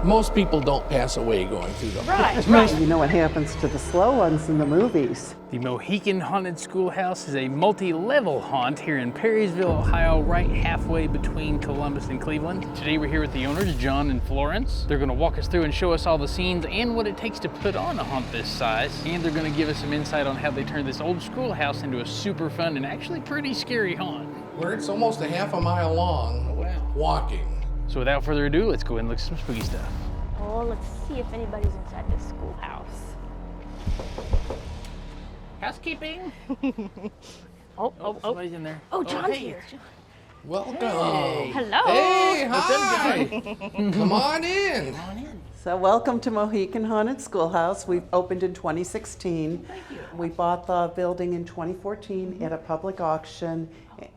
Most people don't pass away going through them. Right. You know what happens to the slow ones in the movies. The Mohican Haunted Schoolhouse is a multi-level haunt here in Perrysville, Ohio, right halfway between Columbus and Cleveland. Today we're here with the owners, John and Florence. They're going to walk us through and show us all the scenes and what it takes to put on a haunt this size. And they're going to give us some insight on how they turned this old schoolhouse into a super fun and actually pretty scary haunt. Where it's almost a half a mile long, walking. So without further ado, let's go and look at some spooky stuff. Oh, let's see if anybody's inside this schoolhouse. Housekeeping. Somebody's in there. Oh, John's hey. here. Welcome. Hey. Hello. Hey, hi. Come on in. So welcome to Mohican Haunted Schoolhouse. We've opened in 2016. Thank you. We bought the building in 2014 at a public auction.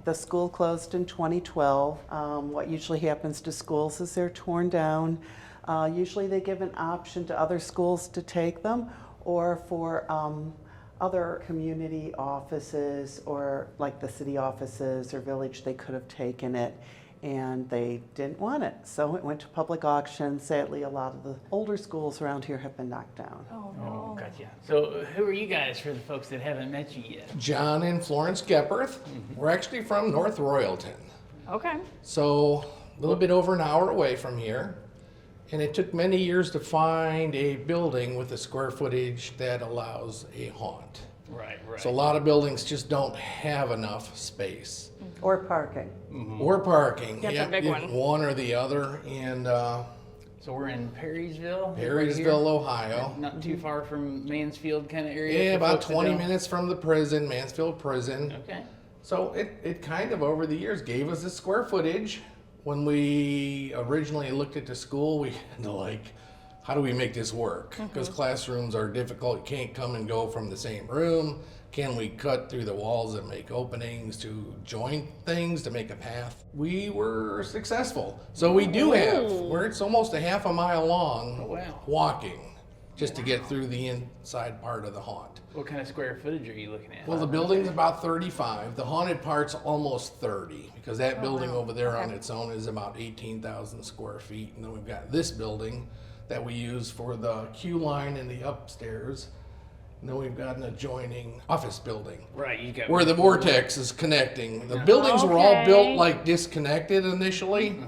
The school closed in 2012. What usually happens to schools is they're torn down. Usually they give an option to other schools to take them, or for other community offices, or like the city offices or village, they could have taken it and they didn't want it. So it went to public auction. Sadly, a lot of the older schools around here have been knocked down. Oh, no. Gotcha. So who are you guys for the folks that haven't met you yet? John and Florence Gepperth. We're actually from North Royalton. Okay. So a little bit over an hour away from here. And it took many years to find a building with a square footage that allows a haunt. Right. So a lot of buildings just don't have enough space. Or parking. Or parking. That's a big one. One or the other. And So we're in Perrysville? Perrysville, Ohio. Not too far from Mansfield kind of area? Yeah, for about folks that 20 don't- minutes from the prison, Mansfield Prison. Okay. So it kind of over the years gave us the square footage. When we originally looked at the school, we had to how do we make this work? Because classrooms are difficult. You can't come and go from the same room. Can we cut through the walls and make openings to join things to make a path? We were successful. So we do have, where it's almost a half a mile long, walking, just to get through the inside part of the haunt. What kind of square footage are you looking at? Well, the building's about 35. The haunted part's almost 30, because that building over there on its own is about 18,000 square feet. And then we've got this building that we use for the queue line in the upstairs. And then we've got an adjoining office building. Right, you got where the vortex is connecting. The buildings were all built disconnected initially.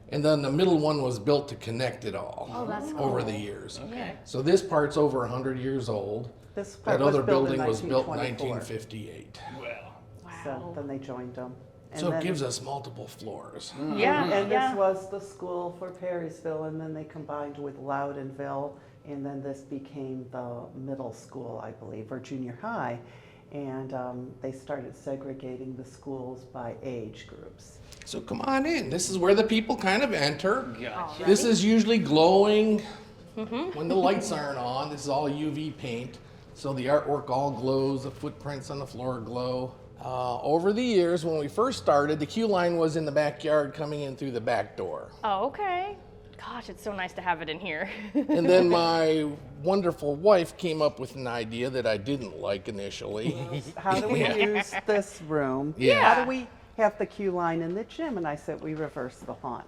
And then the middle one was built to connect it all over the years. Okay. So this part's over 100 years old. This part That other was built in building was built in 1924. 1958. Well. So then they joined them. And So then- it gives us multiple floors. Yeah. And this was the school for Perrysville, and then they combined with Loudonville, and then this became the middle school, I believe, or junior high. And they started segregating the schools by age groups. So come on in. This is where the people kind of enter. Gotcha. This is usually glowing when the lights aren't on. This is all UV paint. So the artwork all glows, the footprints on the floor glow. Over the years, when we first started, the queue line was in the backyard coming in through the back door. Oh, okay. Gosh, it's so nice to have it in here. And then my wonderful wife came up with an idea that I didn't like initially. How do we use this room? Yeah. How do we have the queue line in the gym? And I said, we reverse the haunt.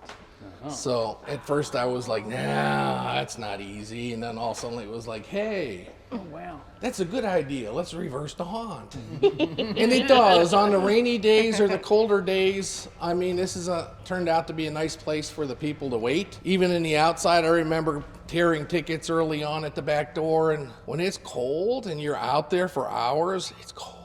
So at first I was like, nah, that's not easy. And then all of a sudden it was like, hey, Oh, wow. that's a good idea. Let's reverse the haunt. And it does. On the rainy days or the colder days, I mean, this is turned out to be a nice place for the people to wait. Even in the outside, I remember tearing tickets early on at the back door. And when it's cold and you're out there for hours, it's cold.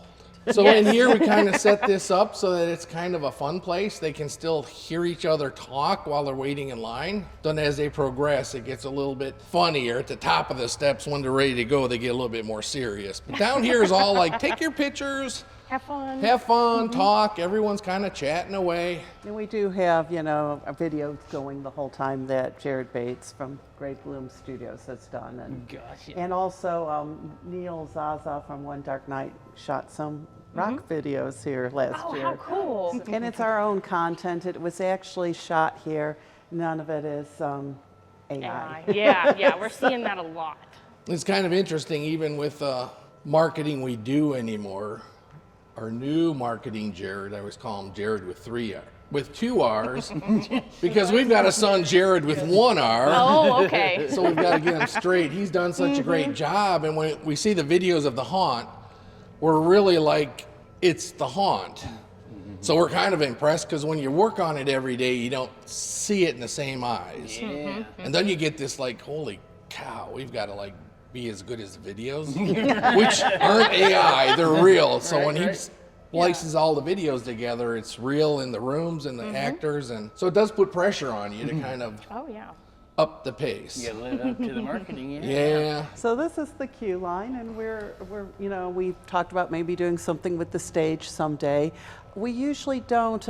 So in here, we kind of set this up so that it's kind of a fun place. They can still hear each other talk while they're waiting in line. Then as they progress, it gets a little bit funnier. At the top of the steps, when they're ready to go, they get a little bit more serious. But down here is all like, take your pictures, Have fun. have fun, talk. Everyone's kind of chatting away. And we do have, a video going the whole time that Jared Bates from Great Bloom Studios has done. And, Gotcha. and also Neil Zaza from One Dark Night shot some rock videos here last Oh, year. how cool. And it's our own content. It was actually shot here. None of it is AI. Yeah, we're seeing that a lot. It's kind of interesting, even with marketing we do anymore. Our new marketing Jared, I always call him Jared with 3 with 2 R's because we've got a son, Jared, with 1 R. Oh, okay. So we've got to get him straight. He's done such a great job. And when we see the videos of the haunt, we're really like, it's the haunt. So we're kind of impressed because when you work on it every day, you don't see it in the same eyes. Yeah. And then you get this like, holy cow, we've got to like be as good as the videos, which aren't AI, they're real. So when he splices all the videos together, it's real in the rooms and the actors. And so it does put pressure on you to kind of Oh, yeah. up the pace. You gotta live up to the marketing. Yeah. So this is the queue line, and we're we talked about maybe doing something with the stage someday. We usually don't.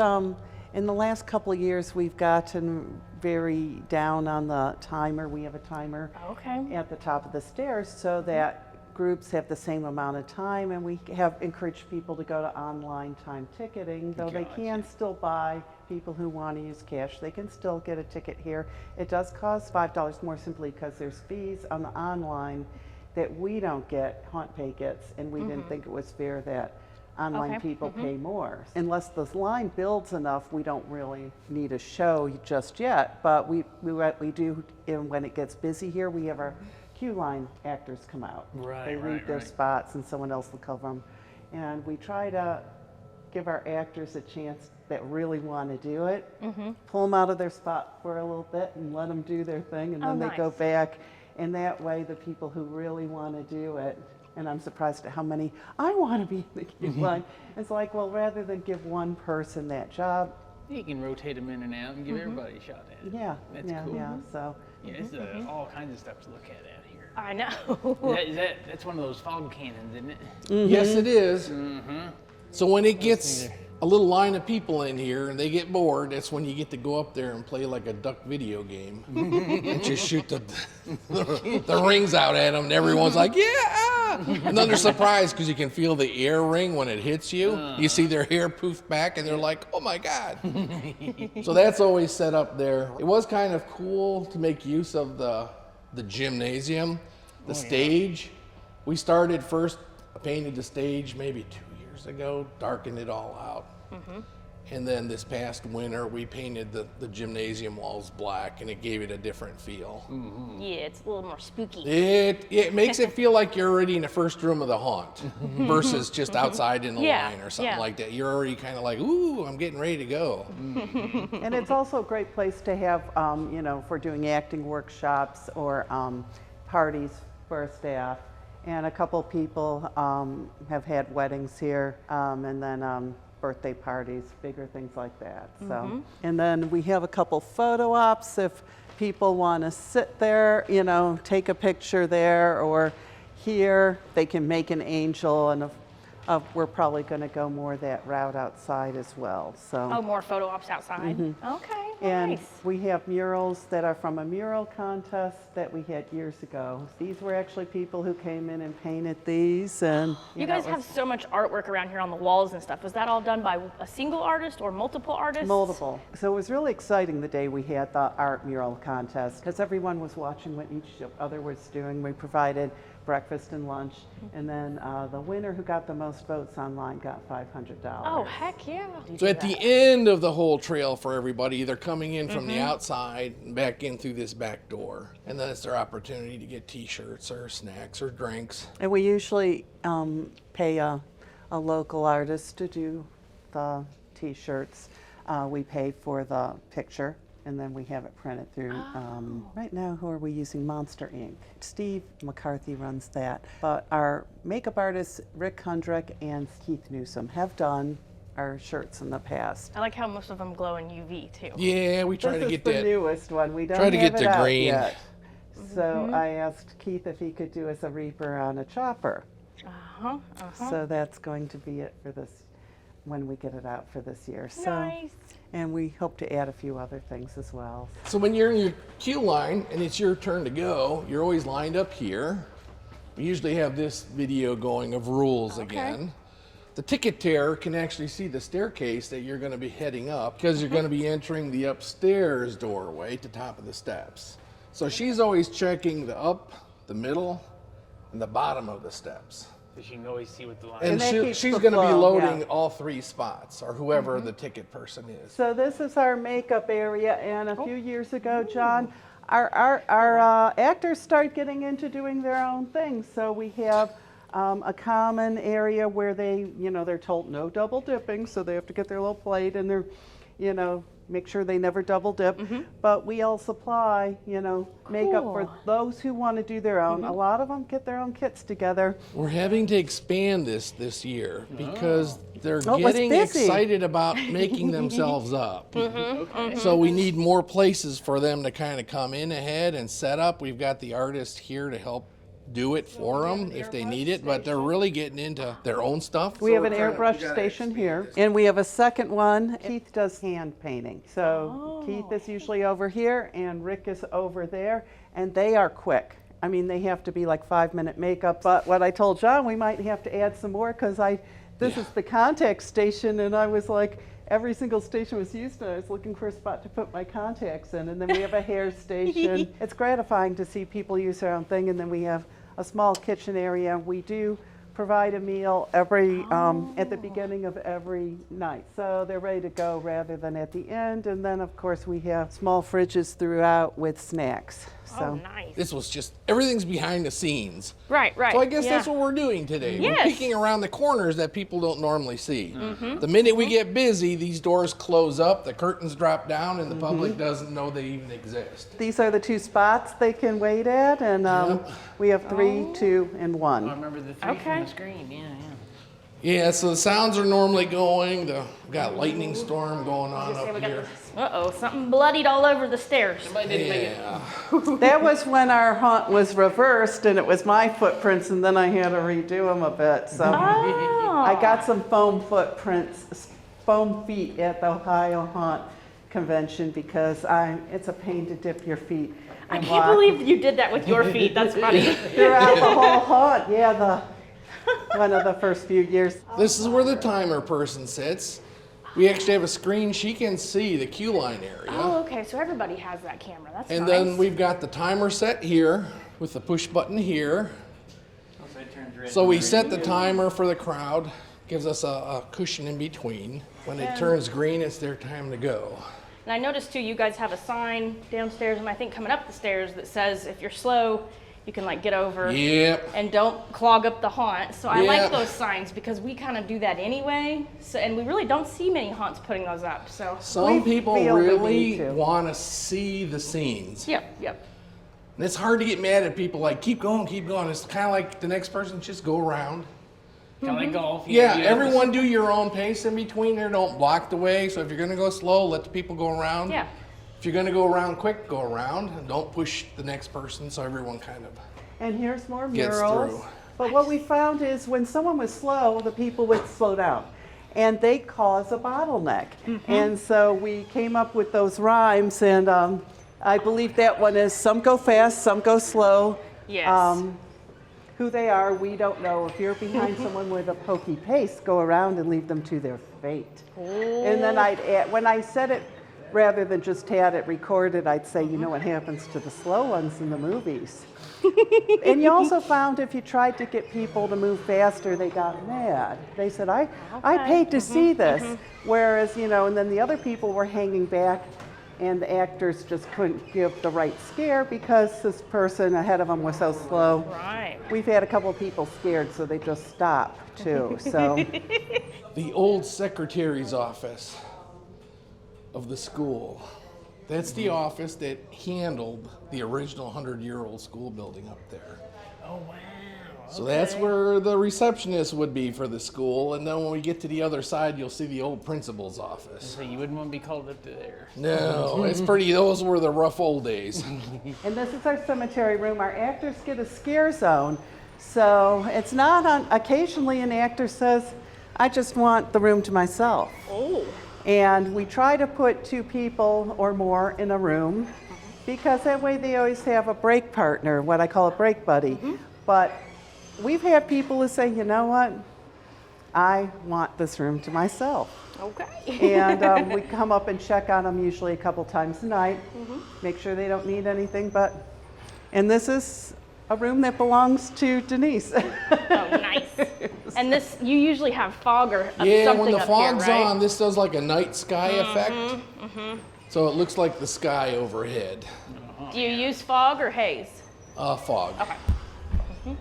In the last couple of years, we've gotten very down on the timer. We have a timer Okay. at the top of the stairs so that groups have the same amount of time, and we have encouraged people to go to online time ticketing, though they can still buy. People who want to use cash, they can still get a ticket here. It does cost $5 more simply because there's fees on the online that we don't get, Haunt Pay gets, and we didn't think it was fair that online Okay. people pay more. Unless this line builds enough, we don't really need a show just yet, but we do, and when it gets busy here, we have our queue line actors come out. Right, They read right, their right. spots and someone else will cover them. And we try to give our actors a chance that really want to do it, pull them out of their spot for a little bit and let them do their thing, and Oh, then they go nice. back. And that way, the people who really want to do it, and I'm surprised at how many, I want to be in the queue line. It's like, well, rather than give one person that job, You can rotate them in and out and give everybody a shot at it. yeah, That's yeah, cool. yeah. So Yeah, it's all kinds of stuff to look at out here. I know. That's one of those fog cannons, isn't it? Yes, it is. So when it gets a little line of people in here and they get bored, that's when you get to go up there and play like a duck video game and just shoot the rings out at them, and everyone's like, yeah! And then they're surprised because you can feel the air ring when it hits you. You see their hair poof back and they're like, oh my God. So that's always set up there. It was kind of cool to make use of the gymnasium, the stage. We started first, painted the stage maybe 2 years ago, darkened it all out. And then this past winter, we painted the gymnasium walls black, and it gave it a different feel. Yeah, it's a little more spooky. It makes it feel like you're already in the first room of the haunt versus just outside in the Yeah, line or something yeah. like that. You're already kind of like, ooh, I'm getting ready to go. and it's also a great place to have, if we're doing acting workshops or parties for our staff. And a couple people have had weddings here, and then birthday parties, bigger things like that. So, and then we have a couple photo ops if people want to sit there, take a picture there or here. They can make an angel, and we're probably going to go more that route outside as well. So. Oh, more photo ops outside. Okay, And nice. we have murals that are from a mural contest that we had years ago. These were actually people who came in and painted these, and You guys have so much artwork around here on the walls and stuff. Was that all done by a single artist or multiple artists? multiple. So it was really exciting the day we had the art mural contest because everyone was watching what each other was doing. We provided breakfast and lunch, and then the winner who got the most votes online got $500. Oh, heck yeah. So at the end of the whole trail for everybody, they're coming in from the outside and back in through this back door. And then it's their opportunity to get t-shirts or snacks or drinks. And we usually pay a local artist to do the t-shirts. We pay for the picture, and then we have it printed through. Right now, who are we using? Monster Ink. Steve McCarthy runs that. But our makeup artists, Rick Kundrick and Keith Newsom, have done our shirts in the past. I like how most of them glow in UV too. Yeah, we try This to is get the that. newest one. We don't Try to have get it the out green. yet. So I asked Keith if he could do us a Reaper on a chopper. So that's going to be it for this, when we get it out for this year. So, Nice. and we hope to add a few other things as well. So when you're in your queue line and it's your turn to go, you're always lined up here. We usually have this video going of rules again. The ticket tearer can actually see the staircase that you're going to be heading up because you're going to be entering the upstairs doorway at the top of the steps. So she's always checking the up, the middle, and the bottom of the steps. She can always see what the line And that keeps she's the going to be flow, loading yeah. all 3 spots, or whoever the ticket person is. So this is our makeup area, and a few years ago, John, our actors start getting into doing their own things. So we have a common area where they're told no double dipping, so they have to get their little plate and they're, make sure they never double dip. But we all supply, makeup for those who want to do their own. A lot of them get their own kits together. We're having to expand this year because they're Oh, it was getting busy. excited about making themselves up. So we need more places for them to kind of come in ahead and set up. We've got the artist here to help do it for them if they need it, but they're really getting into their own stuff. We have an airbrush station here, and we have a second one. Keith does hand painting. So Keith is usually over here, and Rick is over there, and they are quick. I mean, they have to be like 5-minute makeup, but what I told John, we might have to add some more because this is the contact station, and I was like, every single station was used, and I was looking for a spot to put my contacts in. And then we have a hair station. It's gratifying to see people use their own thing, and then we have a small kitchen area. We do provide a meal every at the beginning of every night, so they're ready to go rather than at the end. And then, of course, we have small fridges throughout with snacks. So. Oh, nice. This was just, everything's behind the scenes. Right. So I guess that's what we're doing today. Yes. We're peeking around the corners that people don't normally see. The minute we get busy, these doors close up, the curtains drop down, and the public doesn't know they even exist. These are the 2 spots they can wait at, and we have 3, 2, and 1. I remember the 3 from the screen. Yeah. Yeah, so the sounds are normally going. We've got lightning storm going on up here. Uh-oh, something bloodied all over the stairs. Somebody didn't make it. That was when our haunt was reversed, and it was my footprints, and then I had to redo them a bit. So I got some foam footprints, foam feet at the Ohio Haunt Convention because it's a pain to dip your feet. I can't believe you did that with your feet. That's funny. Throughout the whole haunt, one of the first few years. This is where the timer person sits. We actually have a screen. She can see the queue line area. Oh, okay. So everybody has that camera. That's And nice. then we've got the timer set here with the push button here. So we set the timer for the crowd. Gives us a cushion in between. When it turns green, it's their time to go. And I noticed too, you guys have a sign downstairs, and I think coming up the stairs that says if you're slow, you can like get over Yep. and don't clog up the haunt. So I Yeah. like those signs because we kind of do that anyway. So, and we really don't see many haunts putting those up. So Some people feel the really need to. want to see the scenes. yep. And it's hard to get mad at people like, keep going, keep going. It's kind of like the next person, just go around. Kind of like golf. Yeah, everyone do your own pace in between there. Don't block the way. So if you're going to go slow, let the people go around. Yeah. If you're going to go around quick, go around. And don't push the next person so everyone kind of And here's more gets murals. through. But what we found is when someone was slow, the people would slow down. And they cause a bottleneck. And so we came up with those rhymes, and I believe that one is some go fast, some go slow. Yes. Who they are, we don't know. If you're behind someone with a pokey pace, go around and leave them to their fate. And then I'd add, when I said it, rather than just had it recorded, I'd say, you know what happens to the slow ones in the movies. And you also found if you tried to get people to move faster, they got mad. They said, I paid to see this. Whereas, and then the other people were hanging back, and the actors just couldn't give the right scare because this person ahead of them was so slow. Right. We've had a couple of people scared, so they just stopped too. So The old secretary's office of the school. That's the office that handled the original 100-year-old school building up there. Oh, wow. So that's where the receptionist would be for the school. And then when we get to the other side, you'll see the old principal's office. So you wouldn't want to be called up to there. No, it's pretty, those were the rough old days. And this is our cemetery room. Our actors get a scare zone. So it's not occasionally an actor says, I just want the room to myself. Oh. And we try to put 2 people or more in a room because that way they always have a break partner, what I call a break buddy. But we've had people who say, you know what? I want this room to myself. Okay. And we come up and check on them usually a couple times a night, make sure they don't need anything. And this is A room that belongs to Denise. Oh, nice. And this, you usually have fog or Yeah, something when the up fog's here, right? on, this does like a night sky effect. So it looks like the sky overhead. Do you use fog or haze? Fog. Okay.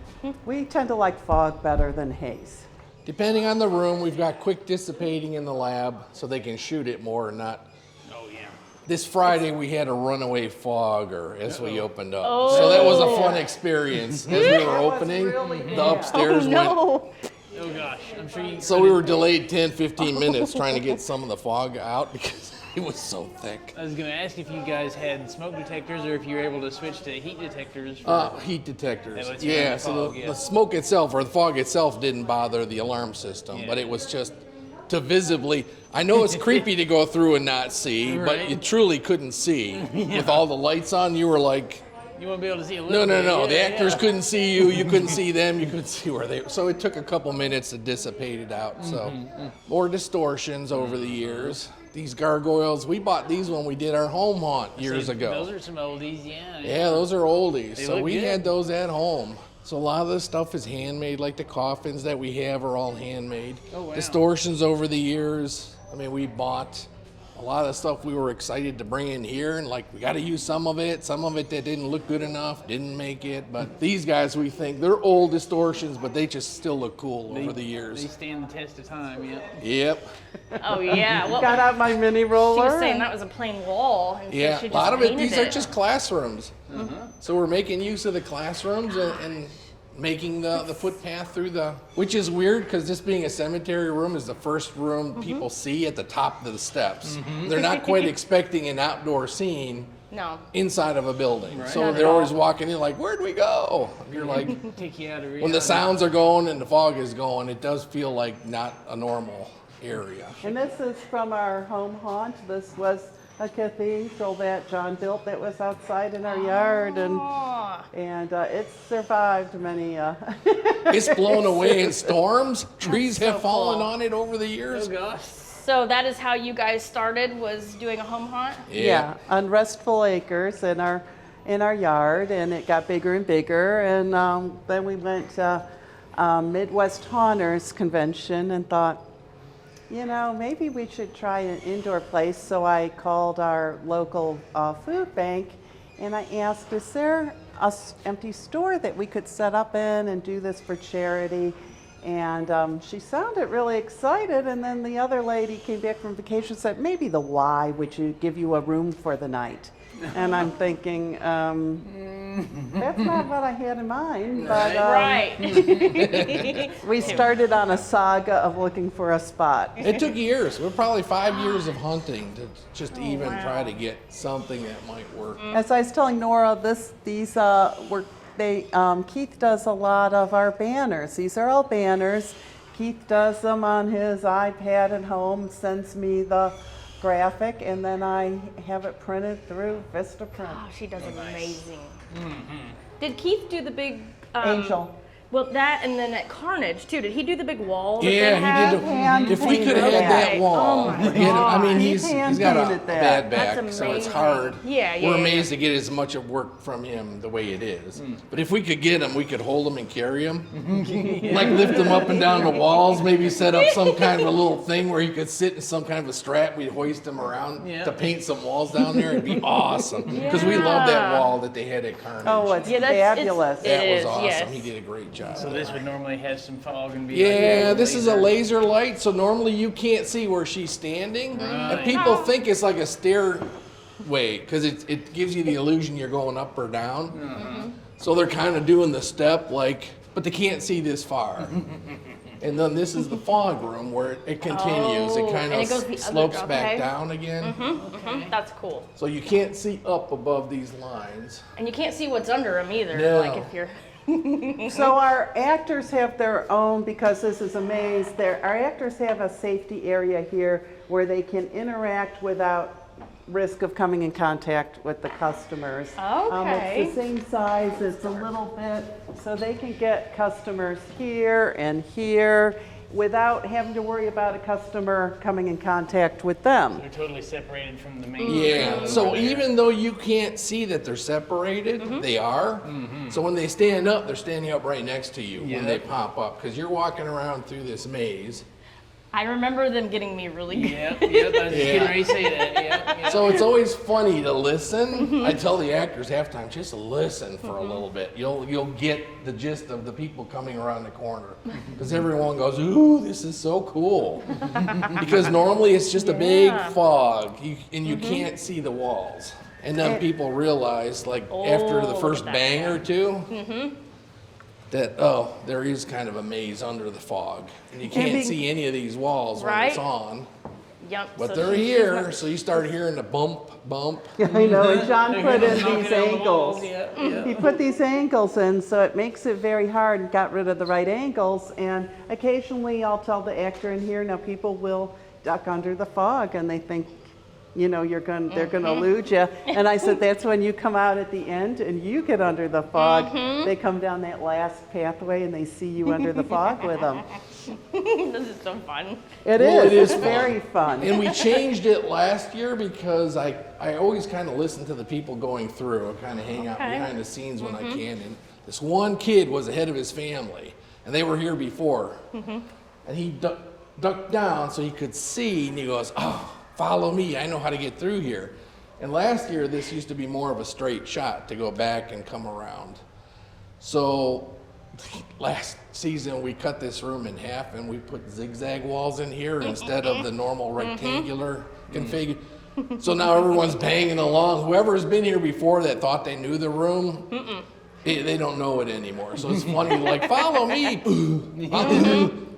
We tend to like fog better than haze. Depending on the room, we've got quick dissipating in the lab so they can shoot it more and not. Oh, yeah. This Friday we had a runaway fogger as we opened up. So that was a fun experience. As we were opening, the upstairs went. No. Oh, gosh. I'm sure you. So we were delayed 10, 15 minutes trying to get some of the fog out because it was so thick. I was going to ask if you guys had smoke detectors or if you were able to switch to heat detectors. For, Heat detectors. That lets you in Yeah, the so fog, yeah. the smoke itself or the fog itself didn't bother the alarm system, but it was just to visibly. I know it's creepy to go through and not see, but Right. you truly couldn't see. With all the lights on, you were like, you won't be able to see a no, little no, bit. no. Yeah, The actors yeah. couldn't see you. You couldn't see them. You couldn't see where they were. So it took a couple minutes to dissipate it out. So more distortions over the years. These gargoyles, we bought these when we did our home haunt years See, ago. Those are some oldies, yeah. Yeah, those are oldies. So look we good. had those at home. So a lot of this stuff is handmade, like the coffins that we have are all handmade. Oh, wow. Distortions over the years. I mean, we bought a lot of stuff we were excited to bring in here, and like we got to use some of it that didn't look good enough, didn't make it. But these guys, we think they're old distortions, but they just still look cool over the They years. stand the test of time, yeah. Yep. Oh, yeah. Well, Got out my mini roller. she was saying that was a plain wall. And Yeah, she a just lot of it, painted these are just classrooms. So we're making use of the classrooms and making the footpath through which is weird because this being a cemetery room is the first room people see at the top of the steps. They're not quite expecting an outdoor scene No. inside of a building. So Not at they're always all. walking in like, where'd we go? And you're like, Take you out of reality. when the sounds are going and the fog is going, it does feel like not a normal area. And this is from our home haunt. This was a cathedral that John built that was outside in our yard, Aw. and it's survived many. It's blown away in storms. Trees have so fallen cool. on it over the Oh, years. gosh. So that is how you guys started, was doing a home haunt? Yeah, on Restful Acres in our yard, and it got bigger and bigger. And then we went to Midwest Haunters Convention and thought, you know, maybe we should try an indoor place. So I called our local food bank and I asked, is there an empty store that we could set up in and do this for charity? And she sounded really excited. And then the other lady came back from vacation and said, maybe the Y, which would give you a room for the night. And I'm thinking, that's not what I had in mind. But Right. we started on a saga of looking for a spot. It took years. We're probably 5 years of hunting to just even try to get something that might work. As I was telling Nora, Keith does a lot of our banners. These are all banners. Keith does them on his iPad at home, sends me the graphic, and then I have it printed through Vistaprint. Oh, she does amazing. Did Keith do the big Angel. Well, that and then at Carnage too. Did he do the big wall? that Yeah, they he have? did. Hand If we could have painted had that that. wall, Oh my we had- I mean, God. he's He got a hand-painted that. bad back, That's so it's amazing. hard. Yeah, We're yeah, amazed to get as much of work from him the way it is. But if we could get him, we could hold him and carry him, like lift him up and down the walls. Maybe set up some kind of a little thing where he could sit in some kind of a strap. We'd hoist him around Yeah. to paint some walls down there. It'd be awesome because we love that wall that they had at Carnage. Oh, it's Yeah, that's fabulous. It that was is, awesome. yes. He did a great job. So this would normally have some fog and be Yeah, like this is a laser light, so normally you can't see where she's standing. And people think it's like a stairway because it gives you the illusion you're going up or down. So they're kind of doing the step but they can't see this far. And then this is the fog room where it continues. Oh, it kind and of it goes the other slopes way, back okay. down again. That's cool. So you can't see up above these lines. And you can't see what's under them either. No. Like if you're. So our actors have their own, because this is a maze, our actors have a safety area here where they can interact without risk of coming in contact with the customers. Okay. It's the same size, it's a little bit, so they can get customers here and here, without having to worry about a customer coming in contact with them. They're totally separated from the main. Yeah, so even though you can't see that they're separated, they are. So when they stand up, they're standing up right next to you when they pop up, because you're walking around through this maze. I remember them getting me really good. Yep, I was just getting ready to say that. Yep. So it's always funny to listen. I tell the actors half time, just listen for a little bit. You'll get the gist of the people coming around the corner, because everyone goes, "Ooh, this is so cool," because normally it's just a big fog, and you can't see the walls. And then people realize, like after the first bang or two, that there is kind of a maze under the fog, and you can't see any of these walls when it's on. Yep. But so they're she's here, not- so you start hearing the bump. I know, and John put in Knocking these down the walls, angles. He put these angles in, so it makes it very hard, and got rid of the right angles. And occasionally I'll tell the actor in here, now people will duck under the fog and they think, you know, they're gonna elude you. And I said, that's when you come out at the end and you get under the fog. They come down that last pathway and they see you under the fog with them. This is so fun. It Well, is it is very fun. And we changed it last year because I always kind of listen to the people going through. I kind of hang out behind the scenes when I can. And this one kid was ahead of his family, and they were here before. And he ducked down so he could see, and he goes, "Oh, follow me, I know how to get through here." And last year, this used to be more of a straight shot to go back and come around. So last season, we cut this room in half and we put zigzag walls in here instead of the normal rectangular config. So now everyone's banging along. Whoever's been here before that thought they knew the room, they don't know it anymore. So it's funny, like, follow me.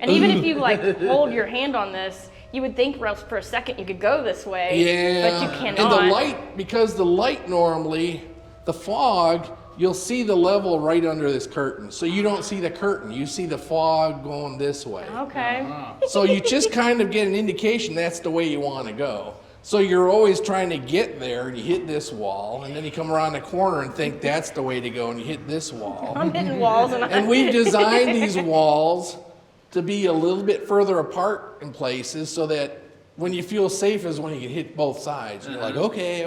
And even if you like hold your hand on this, you would think for a second you could go this way, but you cannot. And the light, because the light normally, the fog, you'll see the level right under this curtain. So you don't see the curtain, you see the fog going this way. Okay. So you just kind of get an indication that's the way you want to go. So you're always trying to get there, and you hit this wall, and then you come around the corner and think that's the way to go, and you hit this wall. I'm hitting walls And we've designed these walls to be a little bit further apart in places so that when you feel safe is when you can hit both sides. And you're like, okay.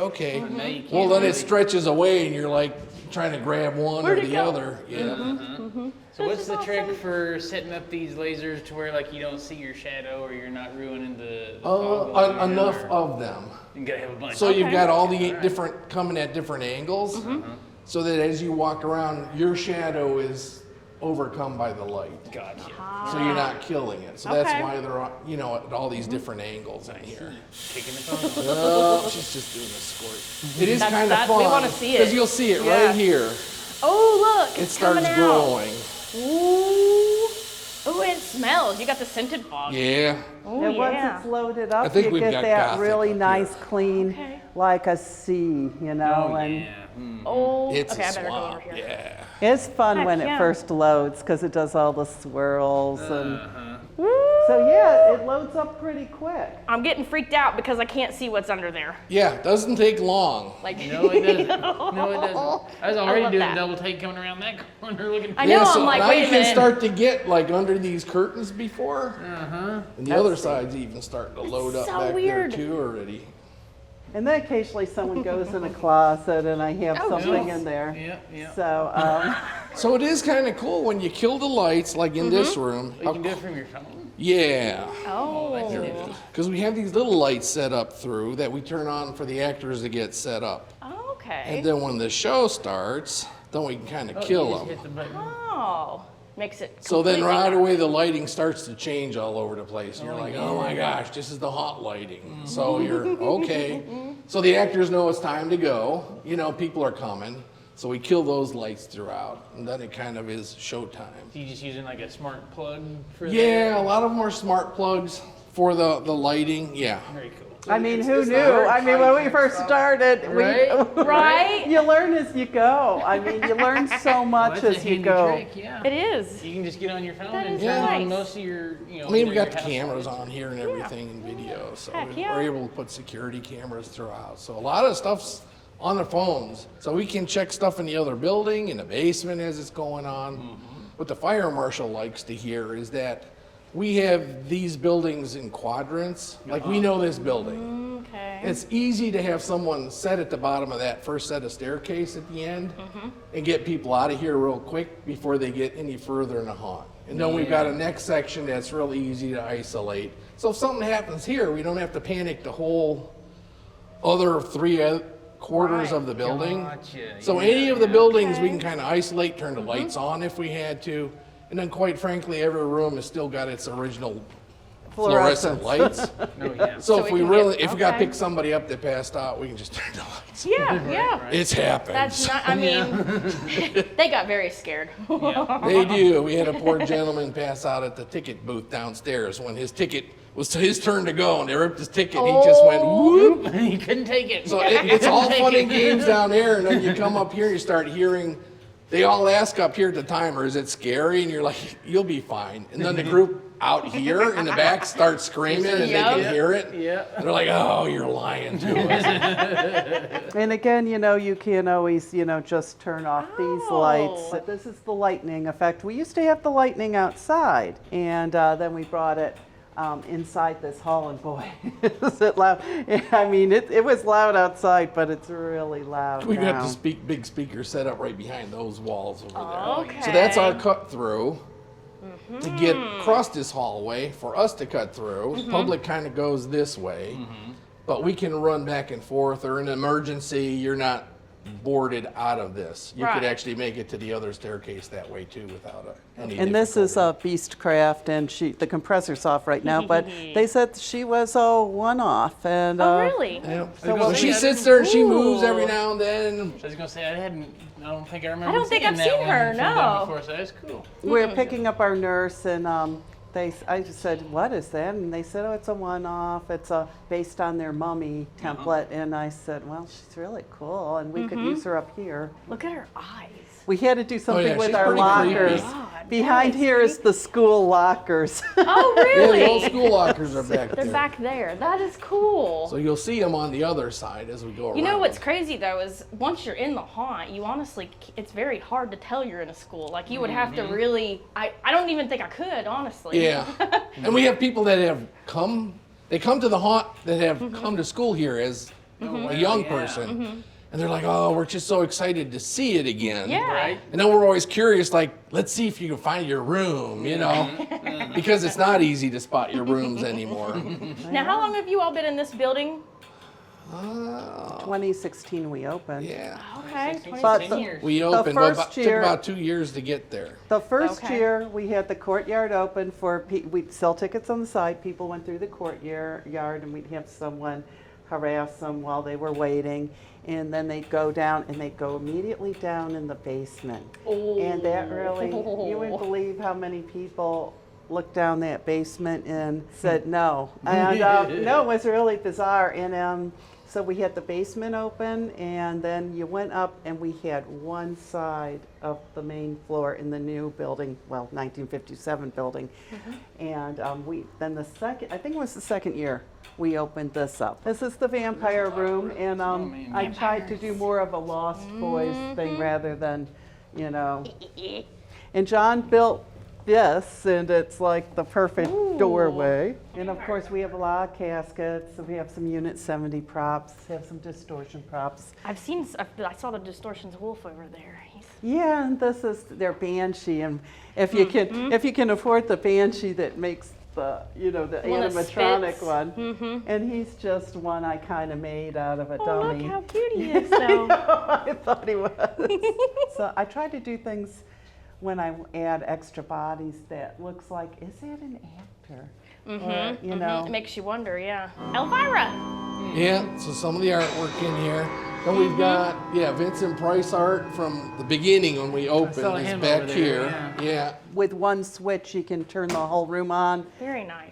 Well, then it stretches away, and you're like trying to grab one or the other. Yeah. So what's the trick for setting up these lasers to where like you don't see your shadow or you're not ruining the fog? Enough of them. You gotta have a bunch. So you've got all the different coming at different angles, so that as you walk around, your shadow is overcome by the light. Gotcha. So you're not killing it. So that's why they're at all these different angles in here. Kicking the phone. Oh, she's just doing a squirt. It is kind of fun. We want to see it. Because you'll see it right here. Oh, look. It It's starts coming out. growing. Ooh. Ooh, it smells. You got the scented fog. Yeah. Oh, And once yeah. it's loaded up, I think you we've get got that Gothic really up nice, here. clean, Okay. like a sea, you know. Oh and yeah. Oh, It's okay, a I better go over swamp. here. Yeah. It's fun Heck when it yeah. first loads because it does all the swirls and. So yeah, it loads up pretty quick. I'm getting freaked out because I can't see what's under there. Yeah, it doesn't take long. Like, No, it doesn't. No, it doesn't. I was already love doing that. double take coming around that corner looking. I know, Yeah, so I'm like, now wait you a can minute. start to get like under these curtains before. And the other side's even starting to load up so back weird. there too already. And then occasionally someone goes in a closet and I have Oh, something geez. in there. Yeah. So So it is kind of cool when you kill the lights, like in this room. You can do it from your phone. Yeah. oh. Because we have these little lights set up through that we turn on for the actors to get set up. Okay. And then when the show starts, then we can kind of kill You just them. hit the button. Oh. Makes it So then completely right dark. away the lighting starts to change all over the place. And you're like, oh my gosh, this is the hot lighting. So you're, okay. So the actors know it's time to go. You know, people are coming. So we kill those lights throughout. And then it kind of is showtime. So you just using like a smart plug for Yeah, a lot of them are smart plugs for the lighting. Yeah. that? Very cool. I mean, who it's knew? not very I mean, when we first started, Right? Right? you learn as you go. I mean, you learn so much That's a as you handy go. trick, yeah. It is. You can just get on your phone That and is turn nice. on most of your, I mean, we got the your house cameras lights. on here and everything in video, so Heck we're yeah. able to put security cameras throughout. So a lot of stuff's on the phones, so we can check stuff in the other building, in the basement as it's going on. What the fire marshal likes to hear is that we have these buildings in quadrants. Like we know this building. Okay. It's easy to have someone set at the bottom of that first set of staircase at the end and get people out of here real quick before they get any further in the haunt. And then we've got a next section that's real easy to isolate. So if something happens here, we don't have to panic the whole other 3/4 of the building. Gotcha. So any of the buildings we can kind of isolate, turn the lights on if we had to. And then quite frankly, every room has still got its original fluorescent lights. No, yeah. So if we we can really, get- if we got to okay. pick somebody up that passed out, we can just turn the lights. Yeah. It's happened. That's not, I mean, they got very scared. They do. We had a poor gentleman pass out at the ticket booth downstairs when his ticket was his turn to go, and they ripped his ticket. And he just went whoop. You couldn't take it. So it's all fun and games down there, and then you come up here, you start hearing. They all ask up here at the timer, "Is it scary?" And you're like, "You'll be fine." And then the group out here in the back starts screaming, and they can hear it. Yeah. And they're like, "Oh, you're lying to us." And again, you can always, just turn off these lights. But this is the lightning effect. We used to have the lightning outside, and then we brought it inside this hall, and boy, is it loud. I mean, it was loud outside, but it's really loud We now. got the big speakers set up right behind those walls over there. Okay. So that's our cut through to get across this hallway for us to cut through. Public kind of goes this way, but we can run back and forth, or in an emergency, you're not boarded out of this. You could Right. actually make it to the other staircase that way too without any And this is difficulty. Beastcraft, and the compressor's off right now, but they said she was a one-off. And Oh, really? Yeah. So So what she we- sits there and she moves every Ooh. now and then. I was gonna say I don't think I remember. I don't think seeing I've that seen one her, from them no. Before, so that's cool. we're picking up our nurse, and I just said, "What is that?" And they said, "Oh, it's a one-off. It's based on their mummy template." And I said, "Well, she's really cool, and we could use her up here." Look at her eyes. We had to do something yeah, with she's our pretty lockers. creepy. God, Behind that is here is the school lockers. Oh, Yeah, really? the old school lockers are back They're there. back there. That is cool. So you'll see them on the other side as we go around. You know what's crazy though is once you're in the haunt, you honestly, it's very hard to tell you're in a school. Like you would have to really, I don't even think I could, honestly. Yeah. And we have people that have come, they come to the haunt that have come to school here as a young person. And they're like, "Oh, we're just so excited to see it again." Yeah. Right? And then we're always curious, like, let's see if you can find your room, because it's not easy to spot your rooms anymore. Now, how long have you all been in this building? 2016 we opened. Yeah. Okay. 'But 10 years. We opened, but first took year- about 2 years to get there. The first Okay. year, we had the courtyard open for, we'd sell tickets on the side. People went through the courtyard, and we'd have someone harass them while they were waiting. And then they'd go down, and they'd go immediately down in the basement. And that really, you wouldn't believe how many people looked down that basement and said no. And no, it was really bizarre. And so we had the basement open, and then you went up, and we had one side of the main floor in the new building, well, 1957 building. And then the second, I think it was the second year, we opened this up. This is the vampire room, and man, I tried to do more of a Lost Boys thing rather than, And John built this, and it's like the perfect doorway. And of course, we have a lot of caskets. We have some Unit 70 props, have some distortion props. I saw the Distortions wolf over there. Yeah, and this is their Banshee, and if you can afford the Banshee that makes the the One that animatronic spits. one, and he's just one I kind of made out of a dummy. Look how cute he is though. I thought he was. So I try to do things when I add extra bodies that looks like, is that an actor? Or, It makes you wonder, yeah. Elvira! Yeah, so some of the artwork in here. Then we've got, Vincent Price art from the beginning when we opened. saw It's him back over here. there, Yeah. With one switch, you can turn the whole room on. Very nice.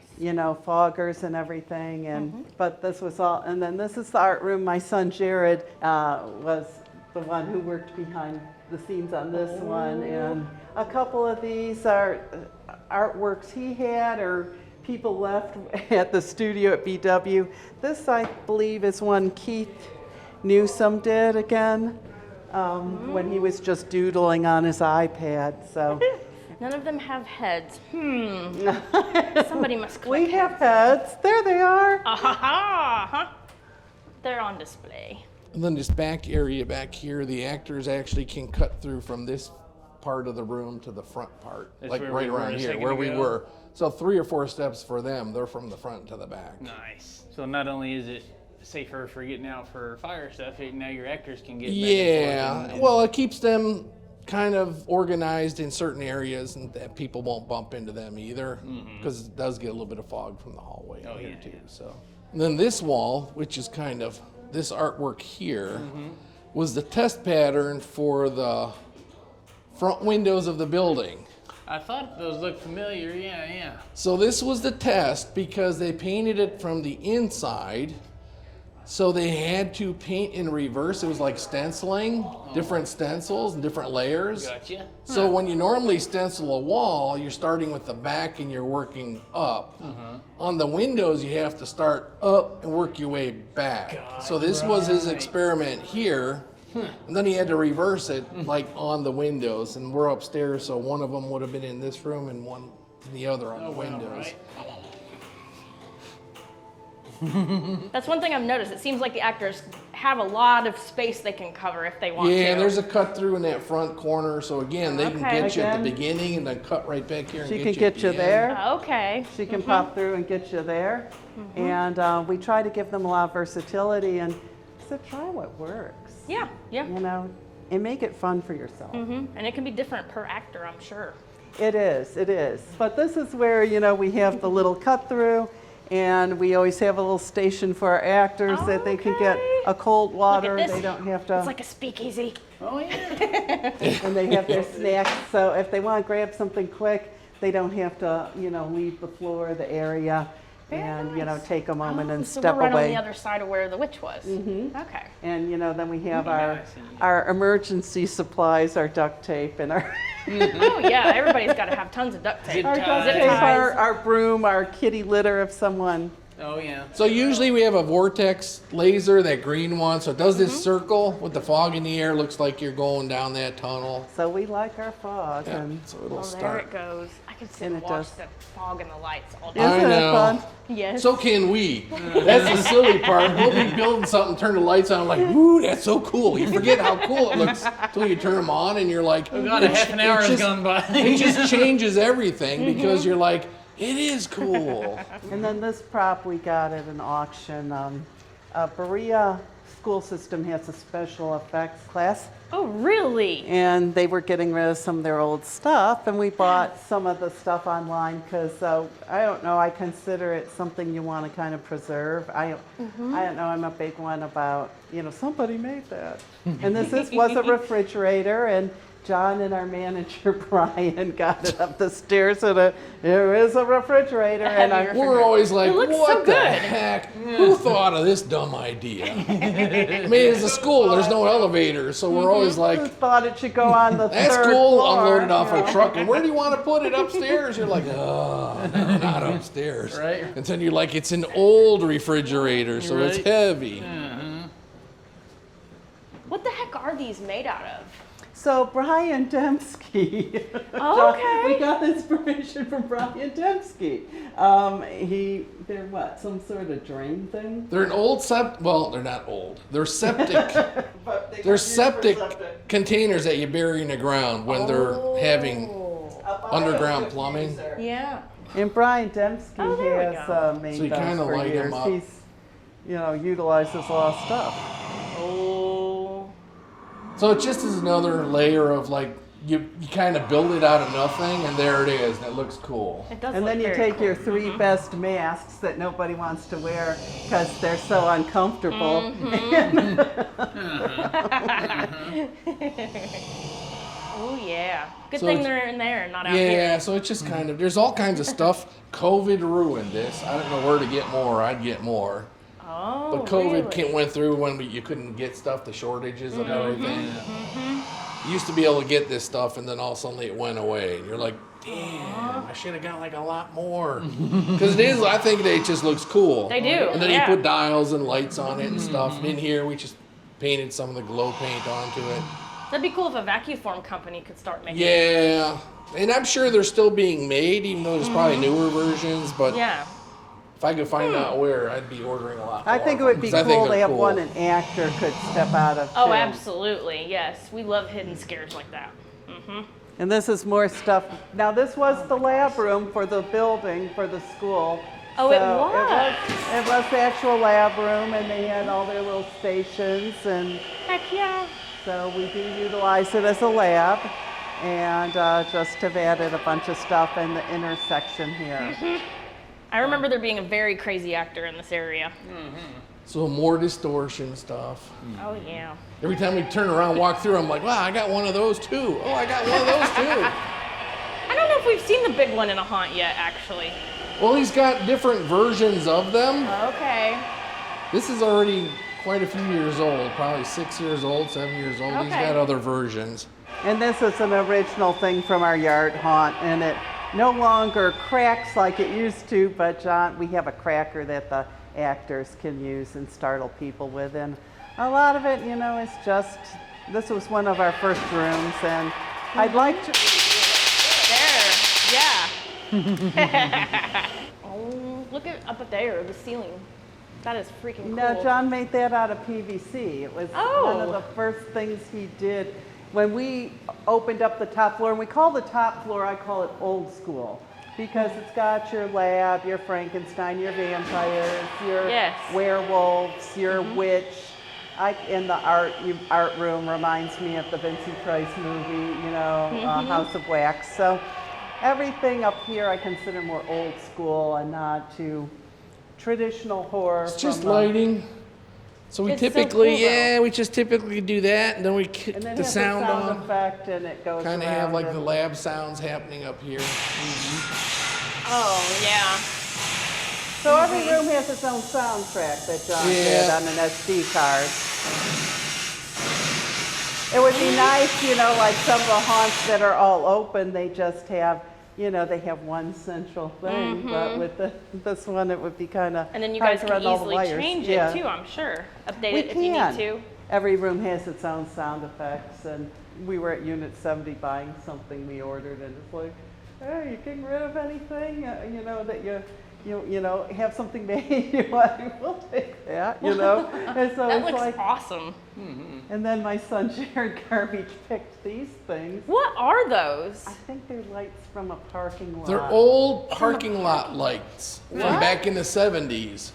Foggers and everything, and but this was all, and then this is the art room. My son Jared was the one who worked behind the scenes on this one, and a couple of these are artworks he had or people left at the studio at BW. This, I believe, is one Keith Newsom did again when he was just doodling on his iPad. So None of them have heads. Somebody must collect We have heads. There they are. Huh? They're on display. And then this back area back here, the actors actually can cut through from this part of the room to the front part, That's like where right we were around a here, second where we ago? were. So 3 or 4 steps for them, they're from the front to the back. Nice. So not only is it safer for getting out for fire stuff, now your actors can get back and Yeah, forth and- well, it keeps them kind of organized in certain areas, and that people won't bump into them either, because it does get a little bit of fog from the hallway Oh, here yeah, too. yeah. So, and then this wall, which is kind of this artwork here, was the test pattern for the front windows of the building. I thought those looked familiar. Yeah. So this was the test because they painted it from the inside. So they had to paint in reverse. It was like stenciling, different stencils and different layers. Gotcha. So when you normally stencil a wall, you're starting with the back and you're working up. On the windows, you have to start up and work your way back. So this was his experiment here. And then he had to reverse it like on the windows. And we're upstairs, so one of them would have been in this room and one in the other on the windows. Right. That's one thing I've noticed. It seems like the actors have a lot of space they can cover if they want to. Yeah, there's a cut through in that front corner. So again, they can Okay. get you at the Again. beginning and then cut right back here and She get can you get at you the there. Okay. She can pop through and get you there. And we try to give them a lot of versatility and so try what works. Yeah. You know, and make it fun for yourself. And it can be different per actor, I'm sure. It is. But this is where, you know, we have the little cut through and we always have a little station for our actors that they can get Okay. a cold water. this. They don't have to, It's like a speakeasy. Oh yeah. and they have their snacks. So if they want to grab something quick, they don't have to, you know, leave the floor, the area, Very and, you know, nice. take a moment and So step we're right away. on the other side of where the witch was. Okay. And, you know, then we have Yeah, I see. our emergency supplies, our duct tape, and our Oh yeah, everybody's got to have tons of duct tape. Zip our ties. duct Zip tape, ties. our broom, our kitty litter if someone. Oh yeah. So usually we have a vortex laser, that green one. So it does this circle with the fog in the air. Looks like you're going down that tunnel. So we like our fog. Yeah, And so it'll Oh, there start. it goes. I could sit And and it watch does. the fog and the lights all day. I isn't it know. fun? Yes. So can we. That's the silly part. We'll be building something, turn the lights on, like, ooh, that's so cool. You forget how cool it looks until you turn them on, and you're like, Oh god, a half an hour has just- gone by. it just changes everything because you're like, it is cool. And then this prop we got at an auction. Berea School System has a special effects class, Oh really? and they were getting rid of some of their old stuff, and we bought some of the stuff online because I don't know, I consider it something you want to kind of preserve. I don't know, I'm a big one about, you know, somebody made that. And this was a refrigerator, and John and our manager Brian got it up the stairs, and there is a refrigerator, and heavy We're always like, It looks what so the good." heck? Who thought of this dumb idea? I mean, it's a school, there's no elevator, so we're always I like, thought it should go on the that's third cool, floor. unload it off you a know. truck. And where do you want to put it? Upstairs? You're like, oh, no, not upstairs. Right. And then you're like, it's an old refrigerator, so it's Right. heavy. What the heck are these made out of? So Brian Dembski, Oh, okay. we got inspiration from Brian Dembski. They're what, some sort of drain thing? They're an old well, they're not old. They're septic. But they They're got used for septic containers that you bury in the ground when they're having A underground biodiffuser. plumbing. Yeah. And Brian Dembski Oh, there we has made So you those kinda for light 'em years. up. He's, you know, utilizes a lot of stuff. Oh. So it just is another layer of like, you kind of build it out of nothing and there it is and it looks cool. It does And look then you very take cool. your 3 best masks that nobody wants to wear because they're so uncomfortable. Oh yeah. Good So thing it's- they're in there and not out Yeah, here. so it's just kind of, there's all kinds of stuff. COVID ruined this. I don't know where to get more. I'd get more. Oh. But COVID really? went through when you couldn't get stuff, the shortages of everything. You used to be able to get this stuff, and then all of a sudden it went away. And you're like, damn, I should have got like a lot more. Because it is, I think it just looks cool. They do. And then yeah. you put dials and lights on it and stuff. And in here, we just painted some of the glow paint onto it. That'd be cool if a vacuform company could start making. Yeah, and I'm sure they're still being made, even though there's probably newer versions. But Yeah. if I could find out where, I'd be ordering a lot more. I think it would be 'cause I think cool to they're have cool. one an actor could step out of. Oh, too. absolutely. Yes, we love hidden scares like that. And this is more stuff. Now, this was the lab room for the building for the school. Oh, it So was? It was the actual lab room, and they had all their little stations, and Heck yeah. so we do utilize it as a lab, and just have added a bunch of stuff in the intersection here. I remember there being a very crazy actor in this area. So more distortion stuff. Oh yeah. Every time we turn around, walk through, I'm like, wow, I got one of those too. Oh, I got one of those too. I don't know if we've seen the big one in a haunt yet, actually. Well, he's got different versions of them. Okay. This is already quite a few years old, probably 6 years old, 7 years old. He's Okay. got other versions. And this is an original thing from our yard haunt, and it no longer cracks like it used to, but John, we have a cracker that the actors can use and startle people with, and a lot of it, you know, is just, this was one of our first rooms, and I'd like to, There. Yeah. Oh, look at up there, the ceiling. That is freaking cool. no, John made that out of PVC. It was one of the first things he did. When we opened up the top floor, and we call the top floor, I call it old school, because it's got your lab, your Frankenstein, your vampires, your Yes. werewolves, your witch. In the art room reminds me of the Vincent Price movie, you know, House of Wax. So everything up here I consider more old school and not too traditional horror. It's just from, lighting. So we It's so typically, cool, though. we just typically do that, and then we kick And then the it has sound a sound on. effect, and it goes Kind of around have like and- the lab sounds happening up here. Oh yeah. So every room has its own soundtrack that John did Yeah. on an SD card. It would be nice, you know, like some of the haunts that are all open, they just have, you know, they have one central thing. But with this one, it would be kind of And then you hard guys to can run all the easily wires. change Yeah. it too, I'm sure. Update We it if you can. need to. Every room has its own sound effects, and we were at Unit 70 buying something we ordered, and it's like, hey, you getting rid of anything? You know that you know have something made. You want? We'll take that. You know. And so That it's looks like, awesome. and then my son Jared Garbage picked these things. What are those? I think they're lights from a parking lot. They're old parking lot lights from back in the 70s.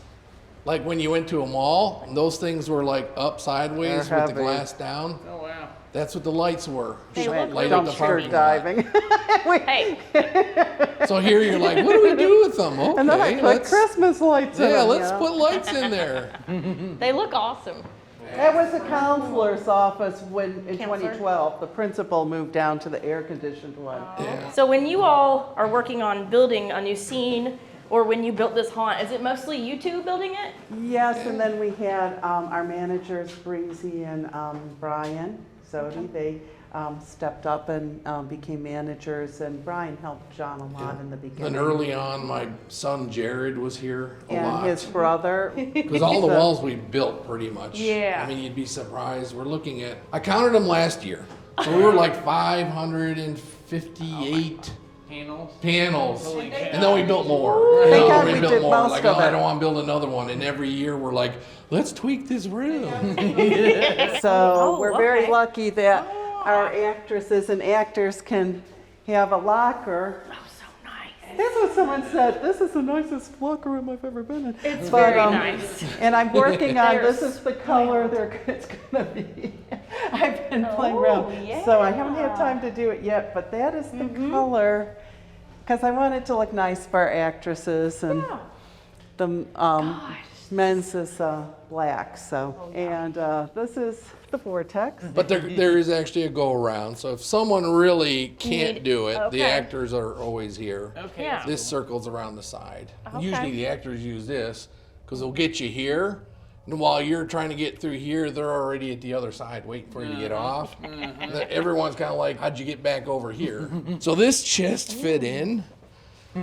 Like when you went to a mall, and those things were like up sideways They're with the heavy. glass down. Oh, wow. That's what the lights were. They Went look light up the dumpster parking lot. diving. Hey, So here you're like, what do we do with them? Okay, And then I put let's, Christmas lights in yeah, them, let's you know? put lights in there. they look awesome. That was the counselor's office when, in Counselor? 2012, the principal moved down to the air-conditioned one. Yeah. So when you all are working on building a new scene, or when you built this haunt, is it mostly you two building it? Yes, and then we had our managers, Breezy and Brian Sodi. They stepped up and became managers, and Brian helped John a lot in the beginning. Then early on, my son Jared was here a and lot. his brother. Because all the walls we built pretty much. Yeah. I mean, you'd be surprised. We're looking at, I counted them last year. So we were like 558 panels. And then we built more. Thank You know, God we we built did more. most Like, of oh, I it. don't want to build another one. And every year we're like, let's tweak this room. So we're very okay. lucky that our actresses and actors can have a locker. Oh, so nice. That's what someone said. This is the nicest locker room I've ever been in. It's But, very nice. And I'm working on, They're this is the color it's gonna be. I've been playing around. Oh, So I haven't had time to do it yet, but that is the color. Because I want it to look nice for our actresses, and the men's is black, so. And this is the vortex. But there is actually a go around. So if someone really can't Need- do it, the okay. actors are always here. Okay. Yeah. This circles around the side. Okay. Usually the actors use this because they'll get you here. And while you're trying to get through here, they're already at the other side waiting for you to get off. Everyone's kind of like, how'd you get back over here? So this chest fit in.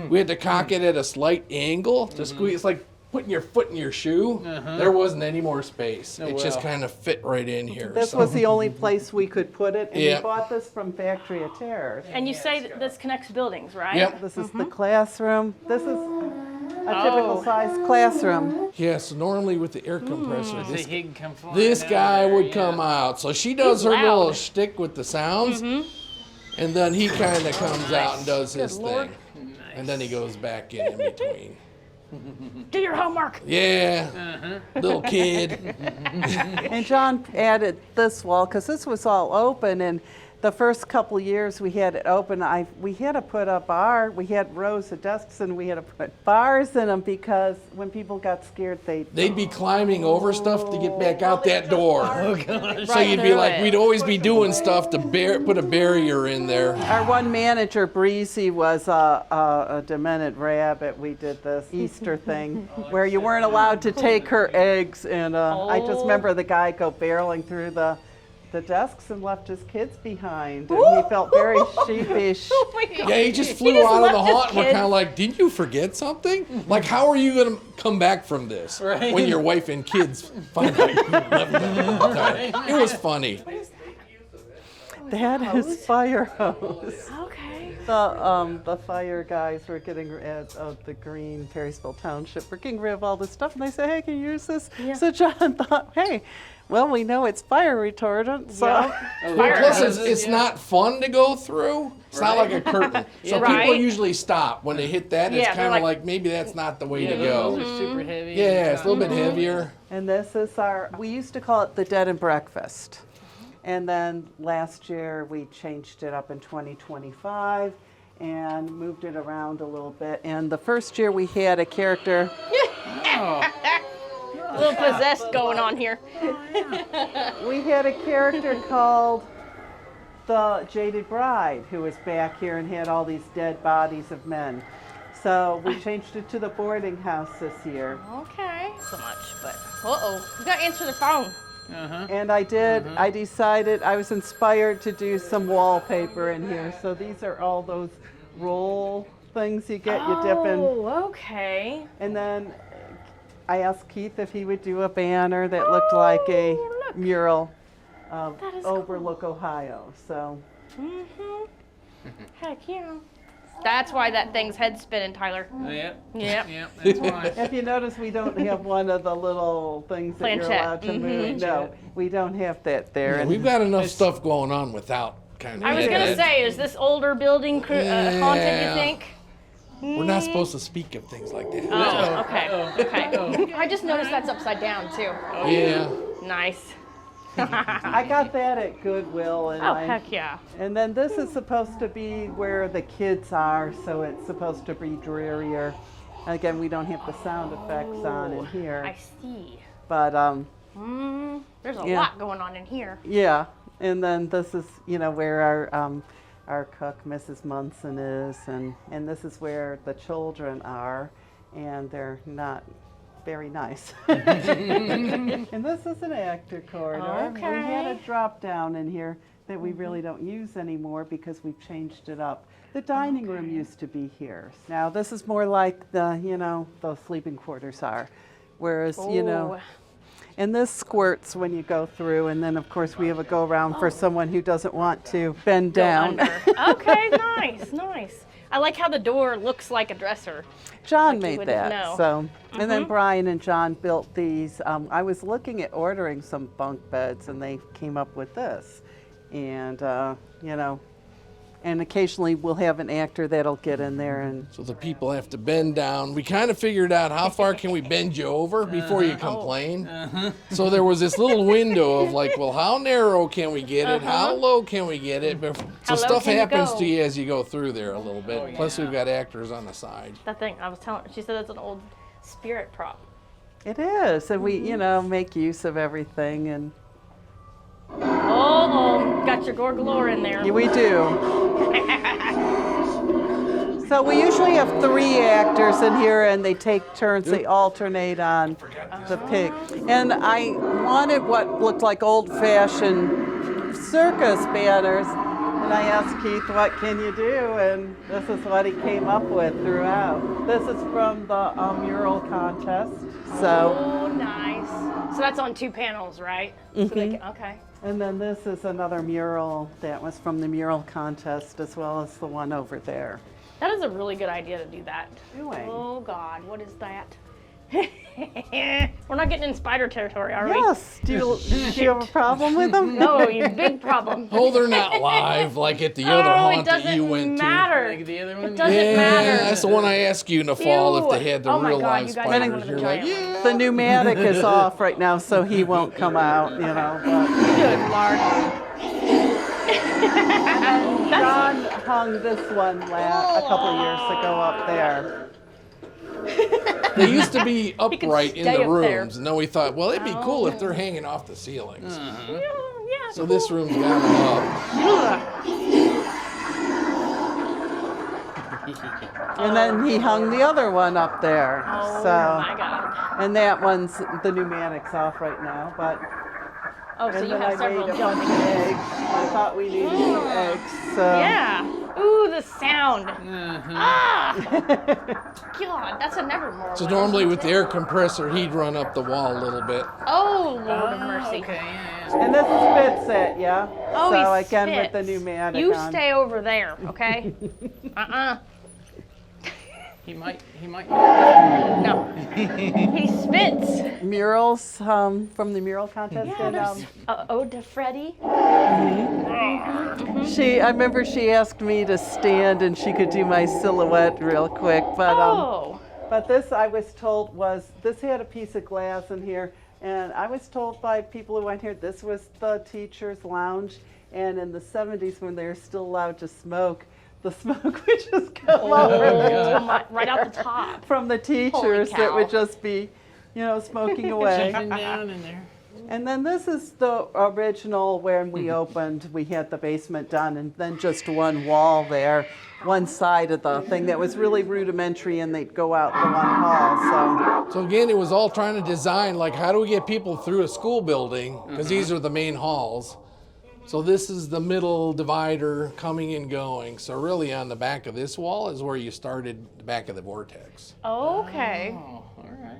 We had to cock it at a slight angle to squeeze. It's like putting your foot in your shoe, there wasn't any more space. It just wow. kind of fit right in here. This So- was the only place we could put it, and Yeah. we bought this from Factory of Terror. And you say that this connects buildings, right? Yep. This is the classroom. This is a typical size classroom. Yeah, so normally with the air compressor, See, he can come flying this down guy there, would yeah. come out. So she does He's her little loud. shtick with the sounds, and then he kind of comes out and does his Lord. thing. And then he goes back in between. Do your homework. Yeah, little kid. And John added this wall because this was all open, and the first couple of years we had it open, we had to put a bar. We had rows of desks, and we had to put bars in them because when people got scared, They'd be climbing over stuff to get back out that door. Oh, gosh. So you'd be through like, it. we'd always be doing stuff to put a barrier in there. Our one manager, Breezy, was a demented rabbit. We did this Easter thing where you weren't allowed to take her eggs, and I just remember the guy go barreling through the desks and left his kids behind, and he felt very sheepish. Oh my God. Yeah, he just flew just out of the left his haunt. And we're kids. kind of like, didn't you forget something? Like, how are you going to come back from this Right. when your wife and kids find out you left them? It was funny. That is fire hose. Okay. The fire guys were getting rid of the green Perrysville Township. We're getting rid of all this stuff, and they say, "Hey, can you use this?" Yeah. So John thought, "Hey, well, we know it's fire retardant, so." Yep. Well, plus, it's hoses, yeah. not fun to go through. It's not like a curtain. So people Right. usually stop when they hit that. It's Yeah, they're kind of like- like maybe that's not the way Yeah, to those go. are super heavy. Yeah, it's a little bit heavier. And this is we used to call it the Dead and Breakfast. And then last year we changed it up in 2025 and moved it around a little bit. And the first year we had a character, A little possessed going on here. called the Jaded Bride, who was back here and had all these dead bodies of men. So we changed it to the boarding house this year. Okay. So much, but you gotta answer the phone. And I decided, I was inspired to do some wallpaper in here. So these are all those roll things you get, you dip in. Oh, okay. And then I asked Keith if he would do a banner that looked like a look. mural of That is Overlook, Ohio. So Heck yeah. That's why that thing's head spinning, Tyler. Yep. Yep. Yep. That's why. if you notice, we don't have one of the little things that you're Planchette. allowed to move. No, we don't have that there. And We've got enough stuff going on without kind of. I was gonna say, is this older building haunted? Yeah. You think? We're not supposed to speak of things like that. Oh, okay. Okay. I just noticed that's upside down too. Yeah. Nice. I got that at Goodwill. And Oh, heck yeah. And then this is supposed to be where the kids are, so it's supposed to be drearier. Again, we don't have the sound effects on in here, I see. but There's a Yeah. lot going on in here. yeah. And then this is, where our cook, Mrs. Munson, is, and this is where the children are, and they're not very nice. And this is an actor corridor. We had a Okay. drop down in here that we really don't use anymore because we've changed it up. The dining room used to be here. Now this is more like the sleeping quarters are. Whereas, Oh. and this squirts when you go through, and then of course we have a go around for someone who doesn't want to bend down. Under. Okay, nice. I like how the door looks like a dresser. John Like you made wouldn't that. know. So, and then Brian and John built these. I was looking at ordering some bunk beds, and they came up with this. And and occasionally we'll have an actor that'll get in there and. So the people have to bend down. We kind of figured out how far can we bend you over before you complain. So there was this little window of like, well, how narrow can we get it? How low can we get it? So How low stuff can you happens go? to you as you go through there a little bit. Plus we've got actors on the side. That thing, I was telling she said it's an old spirit prop. It is, and we make use of everything, and Oh, got your gorgalore in there. we do. So we usually have 3 actors in here, and they take turns. They alternate on the pig. And I wanted what looked like old-fashioned circus banners, And I asked Keith, what can you do? And this is what he came up with throughout. This is from the mural contest. So, Oh, nice. So that's on 2 panels, right? So they can, okay. and then this is another mural that was from the mural contest, as well as the one over there. That is a really good idea to do that. Doing. Oh God, what is that? We're not getting in spider territory, are Yes. Do you have a problem with them? we? No, you big problem. Oh, they're not live like at the other Oh, it haunt that you doesn't went matter. Like the other one? It doesn't to. matter. Yeah, that's the one I asked you in the fall Ew. if they had the Oh my real God, live you guys have one of spiders. the You're like, giant yeah. The pneumatic is off right now, so he won't come out, you know. But Good Lord. John hung this one a couple of years ago up there. They used to be upright in stay the up there. rooms, and then we thought, well, it'd be cool if they're hanging off the ceilings. Yeah. So this room's got them up. And then he hung the other one up there. Oh So, my God. and that one's, the pneumatic's off right now, but. Oh, so And you then have I made several a bunch of jumping. eggs. I thought we needed some eggs, so. Yeah. Ooh, the sound. Uh-huh. Ah. God, that's a nevermore. So one, normally isn't with it? the air compressor, he'd run up the wall a little bit. Oh, Lord of mercy. Okay, yeah. And this is spit set, yeah? Oh, so he again with the spits. pneumatic You on. stay over there, okay? He might. No. He spits. Murals from the mural contest. Yeah, and, there's Ode to Freddie. I remember she asked me to stand and she could do my silhouette real quick, but Oh. but this I was told this had a piece of glass in here, and I was told by people who went here this was the teacher's lounge, and in the 70s when they were still allowed to smoke, the smoke would just come over Right out the top. from the teachers that cow. would just be, smoking away. Sitting down in there. And then this is the original when we opened, we had the basement done and then just one wall there, one side of the thing that was really rudimentary and they'd go out the one hall, So again, it was all trying to design, like, how do we get people through a school building? Because these are the main halls. So this is the middle divider coming and going. So really on the back of this wall is where you started the back of the vortex. Okay. Oh, all right.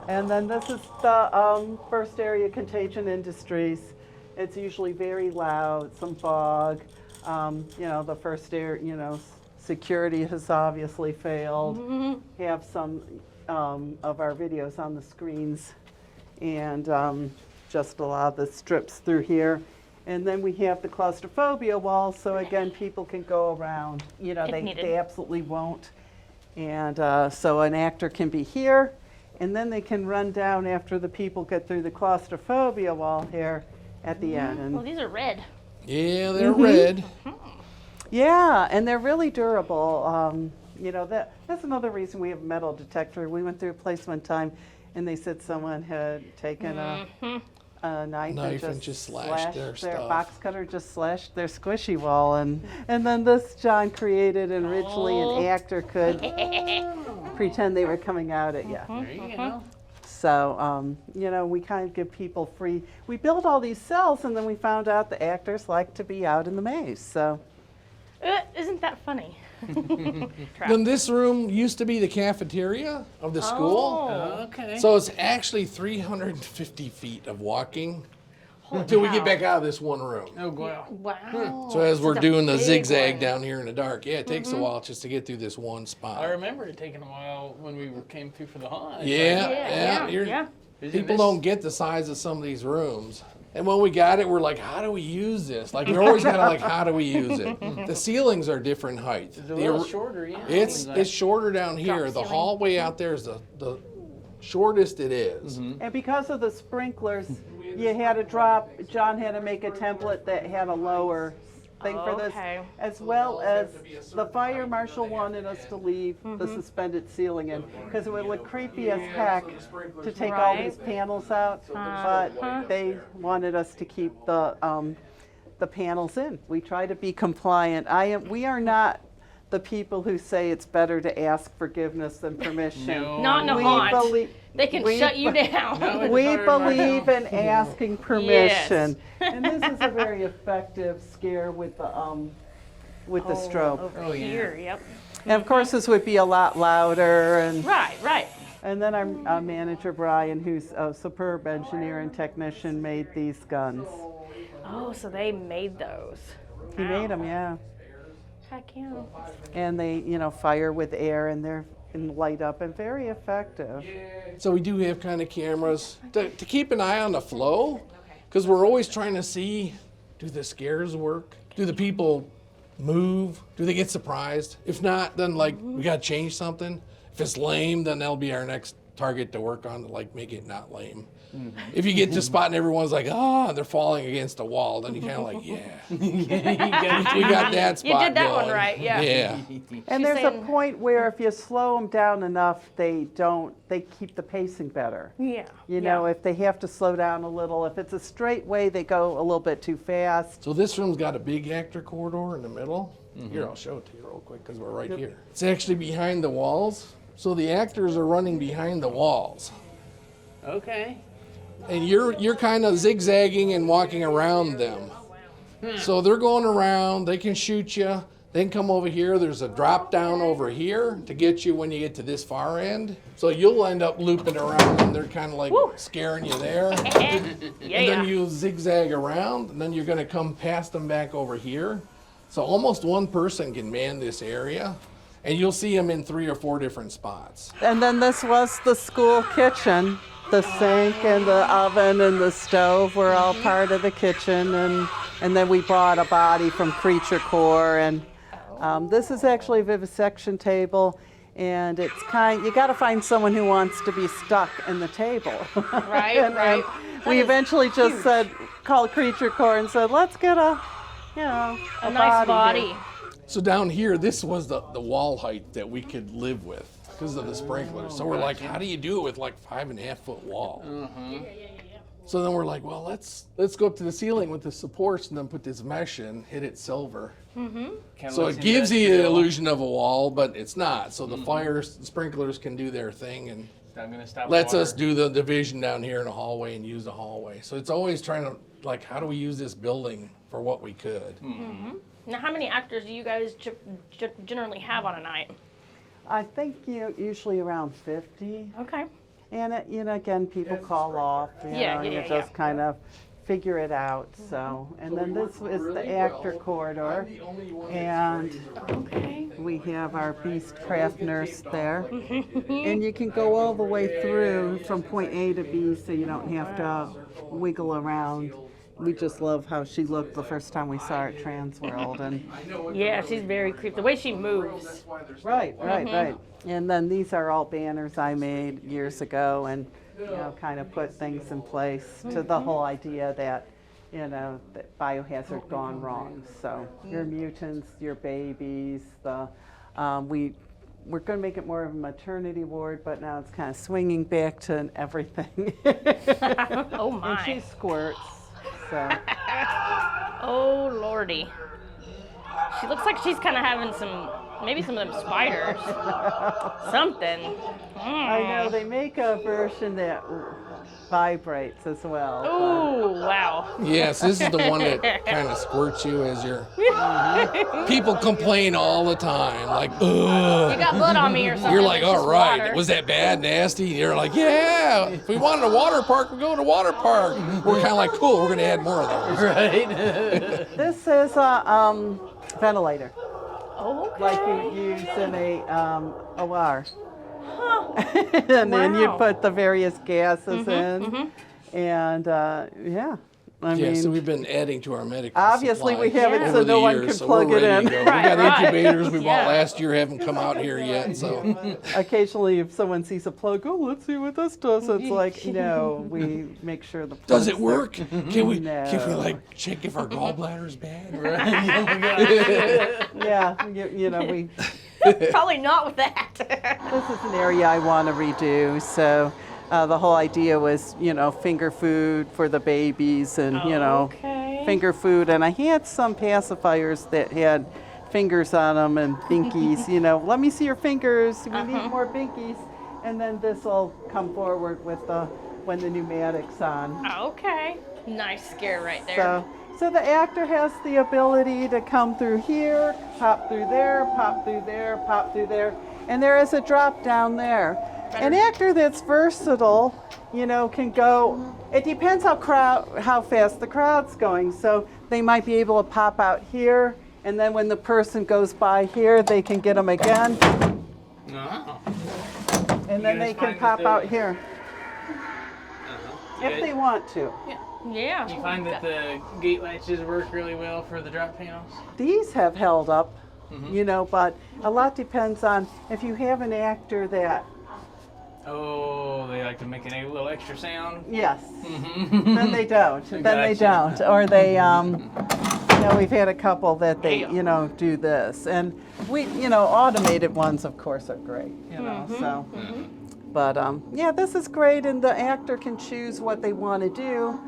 And then this is the first area, Contagion Industries. It's usually very loud, some fog. The first area, security has obviously failed. Have some of our videos on the screens and just a lot of the strips through here. And then we have the claustrophobia wall, so again, people can go around. needed. They absolutely won't. And so an actor can be here, and then they can run down after the people get through the claustrophobia wall here at the end. Well, And these are red. Yeah, they're red. yeah, and they're really durable. That's another reason we have a metal detector. We went through a place one time, and they said someone had taken a knife and just slashed their stuff. box cutter just slashed their squishy wall, and then this John created, and originally an actor could pretend they were coming out at you. There you go. So we kind of give people free. We built all these cells, and then we found out the actors like to be out in the maze. So Isn't that funny? Then this room used to be the cafeteria of the school. Oh. Okay. So it's actually 350 feet of walking until we get back out of this one room. Oh, wow. Wow. So as we're That's a doing the big zigzag one. down here in the dark, yeah, it takes a while just to get through this one spot. I remember it taking a while when we came through for the haunt. Yeah, Yeah. you're- Yeah. People don't get the size of some of these rooms. And when we got it, we're like, how do we use this? Like, we're always kind of like, how do we use it? The ceilings are different height. It's a little shorter, yeah. It's shorter down here. Drop The ceiling. hallway out there is the shortest it is. and because of the sprinklers, you had to drop. John had to make a template that had a lower thing for this, Okay. as well as the fire marshal wanted us to leave the suspended ceiling in because it would look creepy as heck to take all Right. these panels out, but they wanted us to keep the panels in. We try to be compliant. We are not the people who say it's better to ask forgiveness than permission. No. Not in a We haunt. believe- They can we shut you down. No. we Fire marshal. believe in asking permission. And this is a very effective scare with the with the strobe. Over here, yep. And of course, this would be a lot louder. And Right. And then our manager, Brian, who's a superb engineer and technician, made these guns. Oh, so they made those. He made them, yeah. Heck yeah. And they, fire with air and light up and very effective. So we do have kind of cameras to keep an eye on the flow, because we're always trying to see, do the scares work? Do the people move? Do they get surprised? If not, then we got to change something. If it's lame, then that'll be our next target to work on to make it not lame. If you get to spot and everyone's like, they're falling against a wall, then you kind of like, yeah. we got that spot You did that going. one right, yeah. Yeah. And there's a point where if you slow them down enough, they keep the pacing better. Yeah. If they have to slow down a little, if it's a straight way, they go a little bit too fast. So this room's got a big actor corridor in the middle. Here, I'll show it to you real quick because we're right here. It's actually behind the walls. So the actors are running behind the walls. Okay. And you're kind of zigzagging and walking around them. So they're going around, they can shoot you, they can come over here. There's a drop down over here to get you when you get to this far end. So you'll end up looping around and they're kind of scaring you there. And then you zigzag around and then you're going to come past them back over here. So almost one person can man this area. And you'll see them in 3 or 4 different spots. And then this was the school kitchen. The sink and the oven and the stove were all part of the kitchen. And then we brought a body from Creature Core. And this is actually a vivisection table. And it's you got to find someone who wants to be stuck in the table. Right, right. We eventually just called Creature Core and said, let's get a nice body. here. So down here, this was the wall height that we could live with because of the sprinklers. So we're like, how do you do it with 5.5-foot wall? So then we're like, well, let's go up to the ceiling with the supports and then put this mesh in, hit it silver. So it gives you the illusion of a wall, but it's not. So the the sprinklers can do their thing and lets us do the division down here in the hallway and use the hallway. So it's always trying to, how do we use this building for what we could? Now, how many actors do you guys generally have on a night? I think usually around 50. Okay. And again, people call off. You just kind of figure it out. So, and then this is the actor corridor, and we have our beast craft nurse there, and you can go all the way through from point A to B, so you don't have to wiggle around. We just love how she looked the first time we saw her at Transworld, and yeah, she's very creepy. The way she moves. Right. And then these are all banners I made years ago, and kind of put things in place to the whole idea that that biohazard gone wrong. So your mutants, your babies, we're going to make it more of a maternity ward, but now it's kind of swinging back to everything. Oh my! And she squirts. So. Oh lordy! She looks like she's kind of having maybe some of them spiders. Something. I know, they make a version that vibrates as well. Oh wow! Yes, this is the one that kind of squirts you as you're. People complain all the time, like, ugh. You got blood on me or something. You're like, It's just all right, water. was that bad, nasty? You're like, yeah, if we wanted a water park, we go to water park. We're kind of like, cool, we're going to add more of those. Right. This is a ventilator, Oh, okay. like you use in a OR. Huh. And then you Wow. put the various gases in, and I mean, So we've been adding to our medical obviously we supply have it Yeah. so over no the one years, can so plug we're it ready in. to go. Right, We got right. incubators we Yeah. bought last year, haven't come out here yet, so. Occasionally, if someone sees a plug, oh, let's see what this does. It's like, no, we make sure the plug's Does it work? Can we No. check if our gallbladder's bad? Yeah, we. Probably not with that. This is an area I want to redo. So the whole idea was, finger food for the babies and, Okay. finger food. And I had some pacifiers that had fingers on them and binkies, let me see your fingers. We need more binkies. And then this will come forward with when the pneumatic's on. Okay. Nice scare right there. So the actor has the ability to come through here, pop through there, pop through there, pop through there, and there is a drop down there. An actor that's versatile, you know, can go, it depends how fast the crowd's going. So they might be able to pop out here, and then when the person goes by here, they can get them again. Oh. And then they can pop out here if they want to. Yeah. You find that the gate latches work really well for the drop panels? These have held up, you know, but a lot depends on if you have an actor that, Oh, they like to make a little extra sound? yes, then they don't. Then they don't. Or they, you know, we've had a couple that they, you know, do this. And we, you know, automated ones, of course, are great, you know, so. But yeah, this is great, and the actor can choose what they want to do.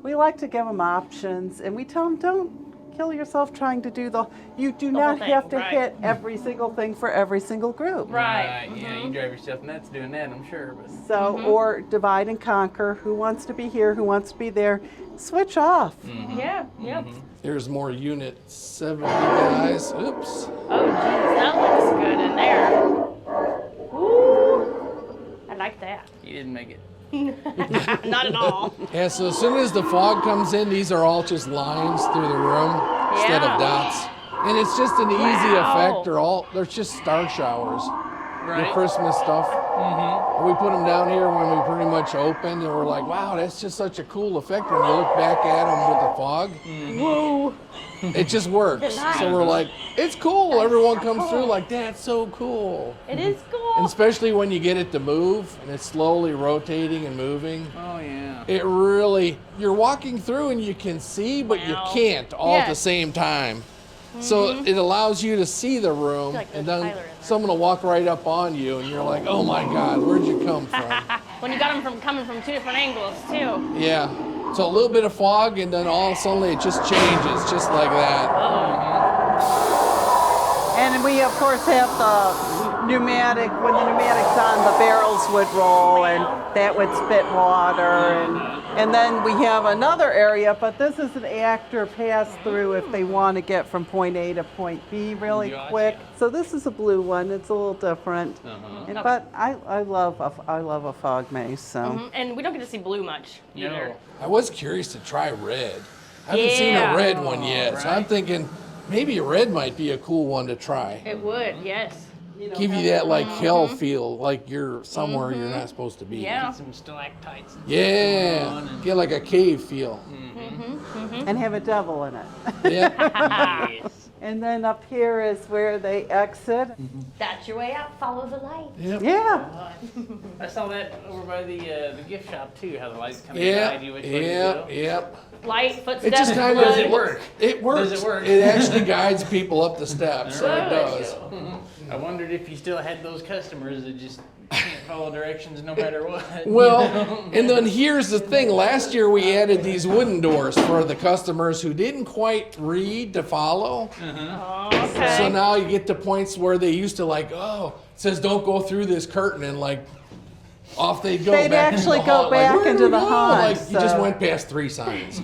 We like to give them options, and we tell them, don't kill yourself trying to do you do not thing, have to right. hit every single thing for every single group. Right. Yeah, you drive yourself nuts doing that, I'm sure. But So, or divide and conquer, who wants to be here, who wants to be there, switch off. Yeah. Yep. There's more Unit 70 guys. Oops. Oh, geez, that looks good in there. Ooh, I like that. you didn't make it. Not at all. Yeah, so as soon as the fog comes in, these are all just lines through the room instead Yeah. of dots. And it's just an easy Wow. effect. They're just star showers. The Right? Christmas stuff. We put them down here when we pretty much opened, and we're like, wow, that's just such a cool effect when you look back at them with the fog. Whoa. It just works. So we're like, it's cool. Everyone comes through like, that's so cool. It is And cool. especially when you get it to move, and it's slowly rotating and moving. Oh, yeah. It really, you're walking through and you can see, but you Wow. can't all at the Yes. same time. So it allows you to see the room, Like and there's then Tyler in there. someone will walk right up on you, and you're like, oh my God, where'd you come from? When you got them coming from two different angles too. Yeah. So a little bit of fog, and then all suddenly it just changes, just like that. And we, of course, have the pneumatic, when the pneumatic's on, the barrels would roll, and that would spit water. And then we have another area, but this is an actor pass-through if they want to get from point A to point B really Gotcha. quick. So this is a blue one. It's a little different. And, but I love a fog maze. So And we don't get to see blue much either. No. I was curious to try red. I haven't seen Yeah. a red one yet, so I'm Right. thinking maybe a red might be a cool one to try. It would, yes. Give you that like hell feel, like you're somewhere you're not supposed to be. Yeah. Some stalactites. And Yeah, get like a cave feel. and have a devil in it. Yeah. Yes. And then up here is where they exit. That's your way out. Follow the light. Yep. Yeah. I saw that over by the gift shop too, how the lights come and Yep. guide you which way to Yep. go. Yep. Light, It footsteps. just kind Does of it work? It works. Does it work? It actually guides people up the steps, so it does. I wondered if you still had those customers that just can't follow directions no matter what. Well, and then here's the thing. Last year we added these wooden doors for the customers who didn't quite read to follow. Okay. So now you get to points where they used to like, oh, it says don't go through this curtain, and like off they go. They'd back actually into the go haunt. back like, where into do we the go? haunt, Like you just so- went past 3 signs.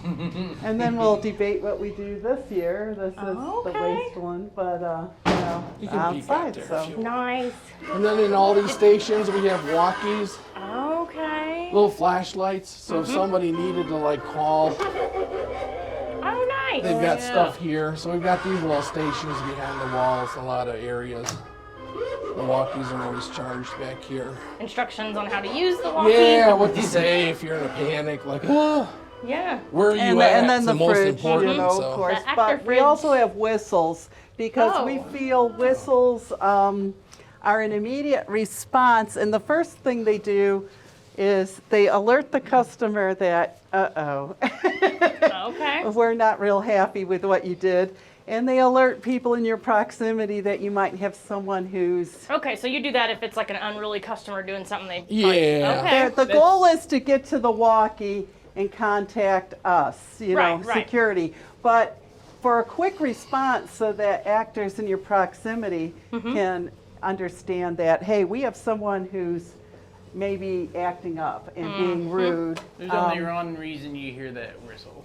And then we'll debate what we do this year. This is the Okay. waste one, but you know, You can peek out outside. there So if you want. Nice. And then in all these stations we have walkies, Okay. little flashlights. So if somebody needed to like call, Oh, nice. they've got stuff here. So we've got these little stations behind the walls, a lot of areas. The walkies are always charged back here. Instructions on how to use the walkie. Yeah, what to say if you're in a panic, like, oh, Yeah. where are you and, at? and then It's the most fridge, important. you know, So. of course. The actor But we fridge. also have whistles because we Oh. feel whistles are an immediate response. And the first thing they do is they alert the customer that, Okay. we're not real happy with what you did. And they alert people in your proximity that you might have someone who's. Okay, so you do that if it's like an unruly customer doing something they. Yeah. Okay. The goal is to get to the walkie and contact us, you know, Right, right. security. But for a quick response so that actors in your proximity Mm-hmm. can understand that, hey, we have someone who's maybe acting up and being rude. There's only one reason you hear that whistle.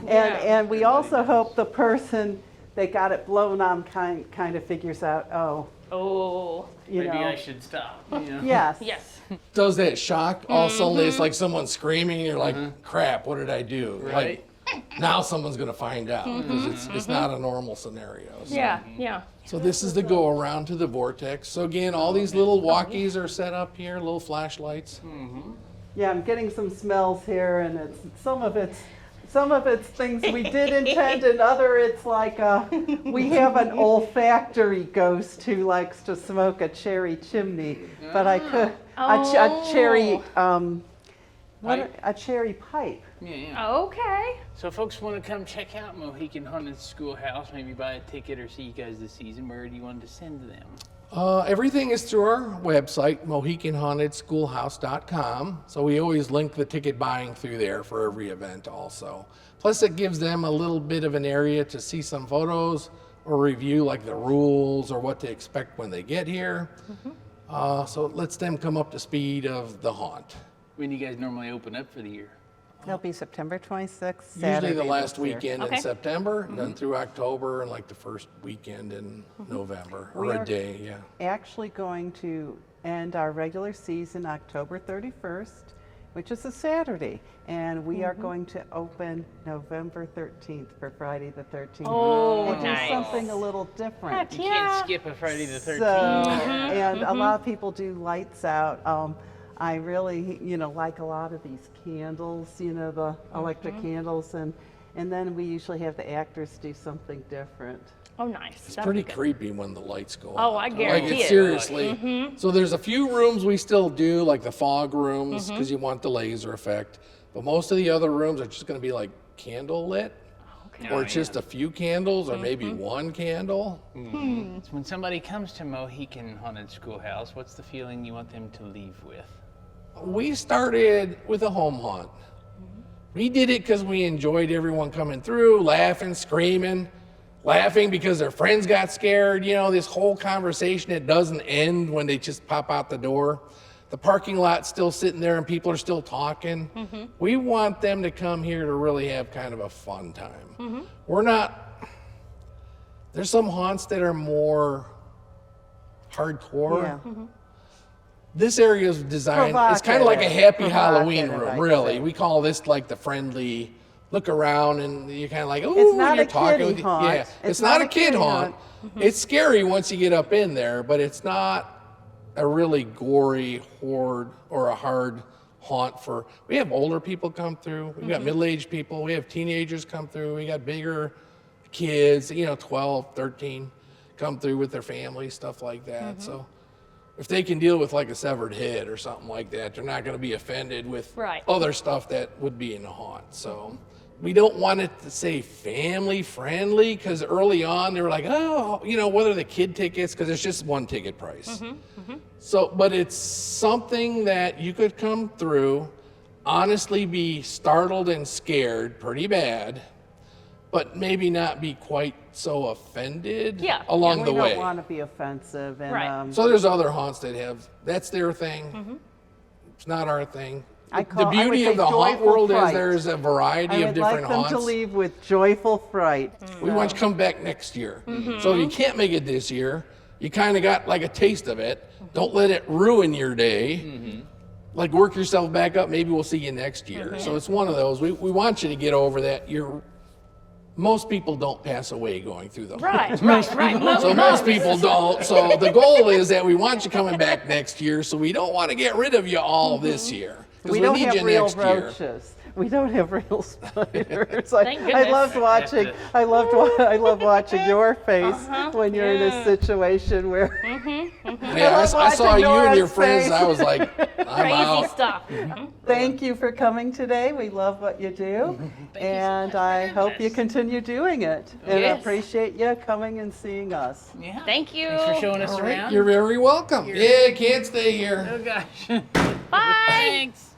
And we also hope the person that got it blown on kind of figures out, Oh. you Maybe know. I should stop. You know? Yes. Yes. Does that shock? All of a sudden it's like someone screaming and you're like, crap, what did I do? Right. Like, now someone's going to find out because it's not a normal scenario. So. Yeah. Yeah. So this is the go around to the vortex. So again, all these little walkies are set up here, little flashlights. Yeah, I'm getting some smells here, and some of it's things we did intend, and other it's like we have an olfactory ghost who likes to smoke a cherry chimney, but I could a cherry a cherry pipe. Yeah. Okay. So if folks want to come check out Mohican Haunted Schoolhouse, maybe buy a ticket or see you guys this season, where do you want to send them? Everything is through our website, MohicanHauntedSchoolhouse.com. So we always link the ticket buying through there for every event also. Plus it gives them a little bit of an area to see some photos or review like the rules or what to expect when they get here. So it lets them come up to speed of the haunt. When do you guys normally open up for the year? It'll be September 26th, Usually Saturday the last this year. weekend Okay. in September, then through October, and like the first weekend in November, or We a are- day, yeah. Actually going to end our regular season October 31st, which is a Saturday, and we are going to open November 13th for Friday the 13th. Oh, We'll do nice. something a little different. You Yeah. can't skip a Friday the 13th. So, and a lot of people do lights out. I really, like a lot of these candles, the electric candles, and then we usually have the actors do something different. Oh, nice. It's That'd pretty be good. creepy when the lights go on. Oh, I guarantee Like, it. seriously. So there's a few rooms we still do, like the fog rooms, because you want the laser effect. But most of the other rooms are just going to be like candle lit, or just a few candles, or maybe one candle. So when somebody comes to Mohican Haunted Schoolhouse, what's the feeling you want them to leave with? We started with a home haunt. We did it because we enjoyed everyone coming through, laughing, screaming, laughing because their friends got scared. This whole conversation, it doesn't end when they just pop out the door. The parking lot's still sitting there and people are still talking. We want them to come here to really have kind of a fun time. There's some haunts that are more hardcore. Yeah. This area is designed, it's kind of like a happy Halloween Provocative, room, I'd really. say. We call this like the friendly look around and you're kind of like, It's ooh, not you're a talking kiddie with haunt. Yeah, it's not a kid haunt. It's scary once you get up in there, but it's not a really gory horde or a hard haunt for, we have older people come through, we've got middle-aged people, we have teenagers come through, we got bigger kids, 12, 13, come through with their families, stuff like that. So if they can deal with like a severed head or something like that, they're not going to be offended with Right. other stuff that would be in a haunt. So we don't want it to say family friendly, because early on they were like, oh, what are the kid tickets? Because it's just one ticket price. So, but it's something that you could come through, honestly be startled and scared pretty bad, but maybe not be quite so offended Yeah. along the We way. don't want to be offensive, and Right. So there's other haunts that have, that's their thing. It's not our thing. I The would beauty say of the haunt joyful world is fright. there's a variety I of would different like them haunts. to leave with joyful fright. We want you to come back next year. So if you can't make it this year, you kind of got like a taste of it. Don't let it ruin your day. Like work yourself back up. Maybe we'll see you next year. So it's one of those. We want you to get over that. Most people don't pass away going through the haunt. Right. So most people don't. So the goal is that we want you coming back next year. So we don't want to get rid of you all this year. 'Cause We don't need have you real next year. roaches. We don't have real spiders. Thank I goodness. loved watching. I love watching your face when you're in a situation where. Yeah, love I saw watching you and your Nora's friends. face. I was like, I'm Crazy out. stuff. Thank you for coming today. We love what you do, and I hope you continue doing it. And I Yes. appreciate you coming and seeing us. Yeah. Thank you. Thanks for showing us All right, around. you're very welcome. Yeah, can't stay here. Oh gosh. Bye. Thanks.